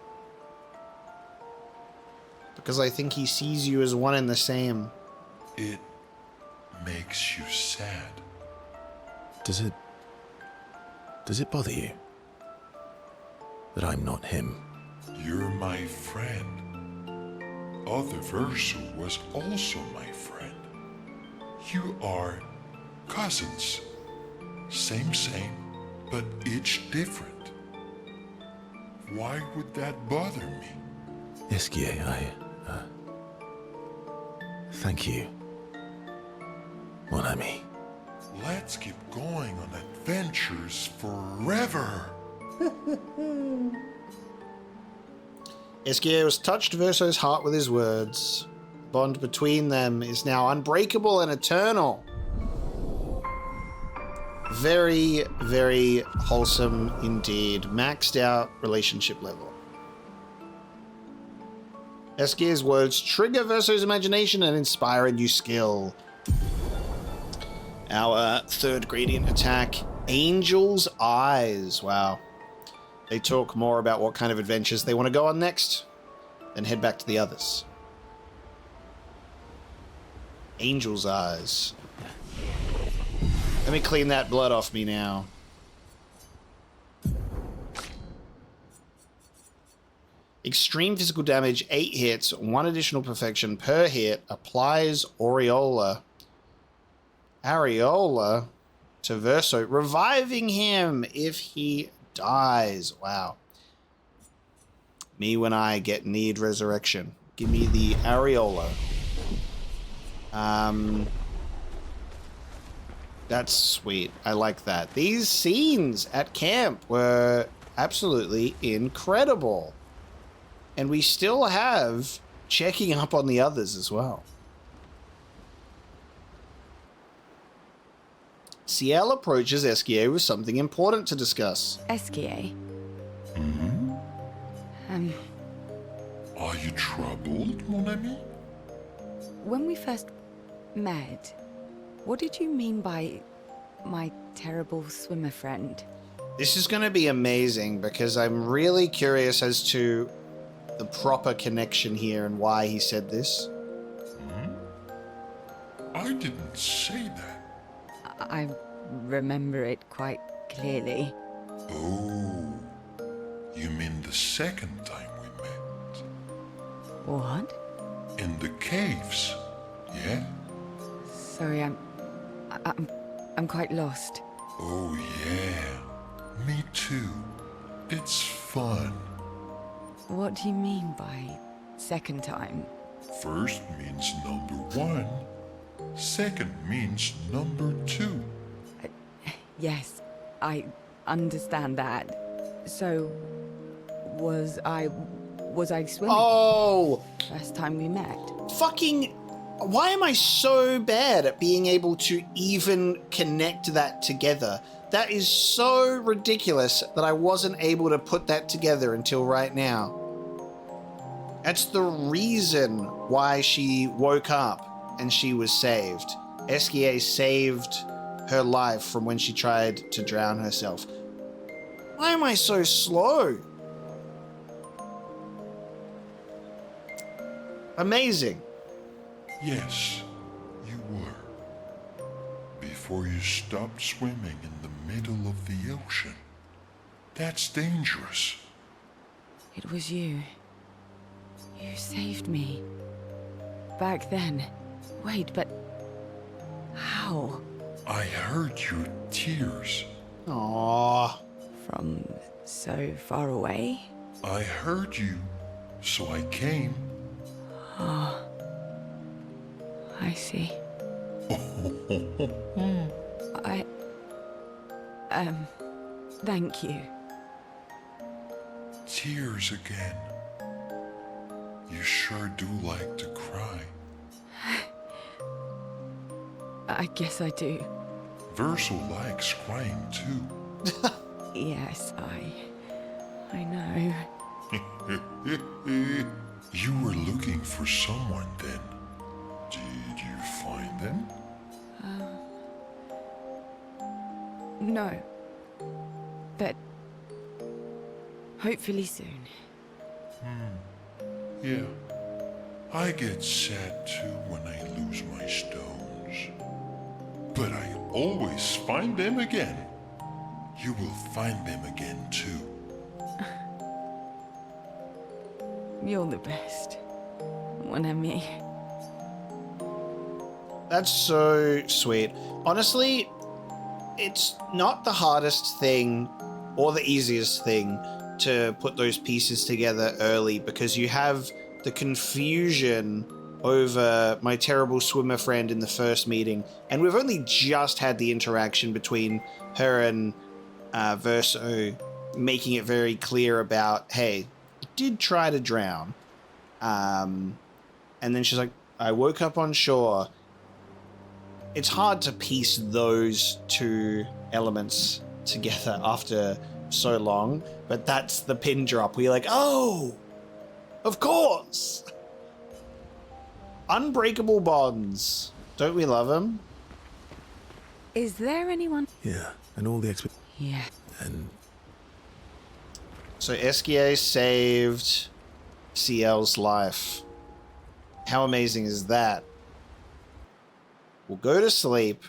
Speaker 1: Because I think he sees you as one and the same.
Speaker 6: It makes you sad.
Speaker 4: Does it bother you that I'm not him?
Speaker 6: You're my friend. Other Verso was also my friend. You are cousins. Same, but each different. Why would that bother me?
Speaker 4: Esquier, thank you, mon ami.
Speaker 6: Let's keep going on adventures forever.
Speaker 1: Esquier has touched Verso's heart with his words. The bond between them is now unbreakable and eternal. Very, very wholesome indeed. Maxed out relationship level. Esquier's words trigger Verso's imagination and inspire a new skill. Our third gradient attack, Angel's Eyes. Wow. They talk more about what kind of adventures they want to go on next, then head back to the others. Angel's eyes. Let me clean that blood off me now. Extreme physical damage, 8 hits, 1 additional perfection per hit, applies Areola to Verso, reviving him if he dies. Wow. Me when I need resurrection. Give me the Areola. That's sweet. I like that. These scenes at camp were absolutely incredible. And we still have checking up on the others as well. Ciel approaches Esquier with something important to discuss.
Speaker 5: Esquier?
Speaker 6: Are you troubled, mon ami?
Speaker 5: When we first met, what did you mean by my terrible swimmer friend?
Speaker 1: This is going to be amazing because I'm really curious as to the proper connection here and why he said this.
Speaker 6: I didn't say that.
Speaker 5: I remember it quite clearly.
Speaker 6: Oh, you mean the second time we met?
Speaker 5: What?
Speaker 6: In the caves, yeah?
Speaker 5: Sorry, I'm quite lost.
Speaker 6: Oh, yeah. Me too. It's fun.
Speaker 5: What do you mean by second time?
Speaker 6: First means number 1. Second means number 2.
Speaker 5: Yes, I understand that. So, was I swimming?
Speaker 1: Oh!
Speaker 5: First time we met.
Speaker 1: Fucking... Why am I so bad at being able to even connect that together? That is so ridiculous that I wasn't able to put that together until right now. That's the reason why she woke up and she was saved. Esquier saved her life from when she tried to drown herself. Why am I so slow? Amazing.
Speaker 6: Yes, you were. Before you stopped swimming in the middle of the ocean. That's dangerous.
Speaker 5: It was you. You saved me. Back then. Wait, but... how?
Speaker 6: I heard your tears.
Speaker 1: Aww.
Speaker 5: From so far away?
Speaker 6: I heard you, so I came.
Speaker 5: Oh. I see. Thank you.
Speaker 6: Tears again. You sure do like to cry.
Speaker 5: I guess I do.
Speaker 6: Verso likes crying too.
Speaker 5: Yes, I know.
Speaker 6: You were looking for someone then. Did you find them?
Speaker 5: No. But hopefully soon.
Speaker 6: Yeah. I get sad too when I lose my stones. But I always find them again. You will find them again too.
Speaker 5: You're the best. Mon ami.
Speaker 1: That's so sweet. Honestly, it's not the hardest thing or the easiest thing to put those pieces together early because you have the confusion over my terrible swimmer friend in the first meeting, and we've only just had the interaction between her and Verso making it very clear about, hey, I did try to drown. And then she's like, I woke up on shore. It's hard to piece those two elements together after so long, but that's the pin drop where you're like, oh, of course. Unbreakable bonds. Don't we love them?
Speaker 5: Is there anyone?
Speaker 4: Yeah, and all the
Speaker 5: Yeah.
Speaker 4: and
Speaker 1: So Esquier saved Ciel's life. How amazing is that? we'll go to sleep,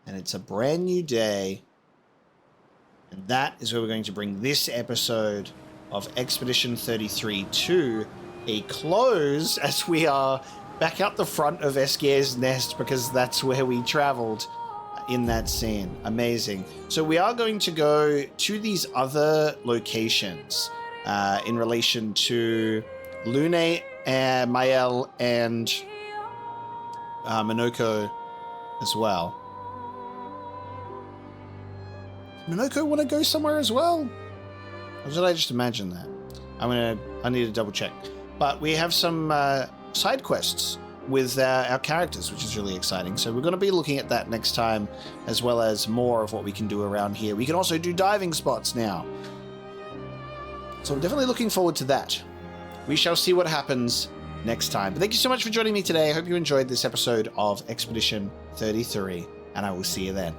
Speaker 1: and it's a brand new day. And that is where we're going to bring this episode of Expedition 33 to a close, as we are back out the front of Eskier's nest, because that's where we traveled in that scene. Amazing. So we are going to go to these other locations in relation to Lune, Mael, and Minoko as well. Minoko want to go somewhere as well? Or did I just imagine that? I need to double check. But we have some side quests with our characters, which is really exciting. So we're going to be looking at that next time, as well as more of what we can do around here. We can also do diving spots now. So I'm definitely looking forward to that. We shall see what happens next time. But thank you so much for joining me today. I hope you enjoyed this episode of Expedition 33, and I will see you then.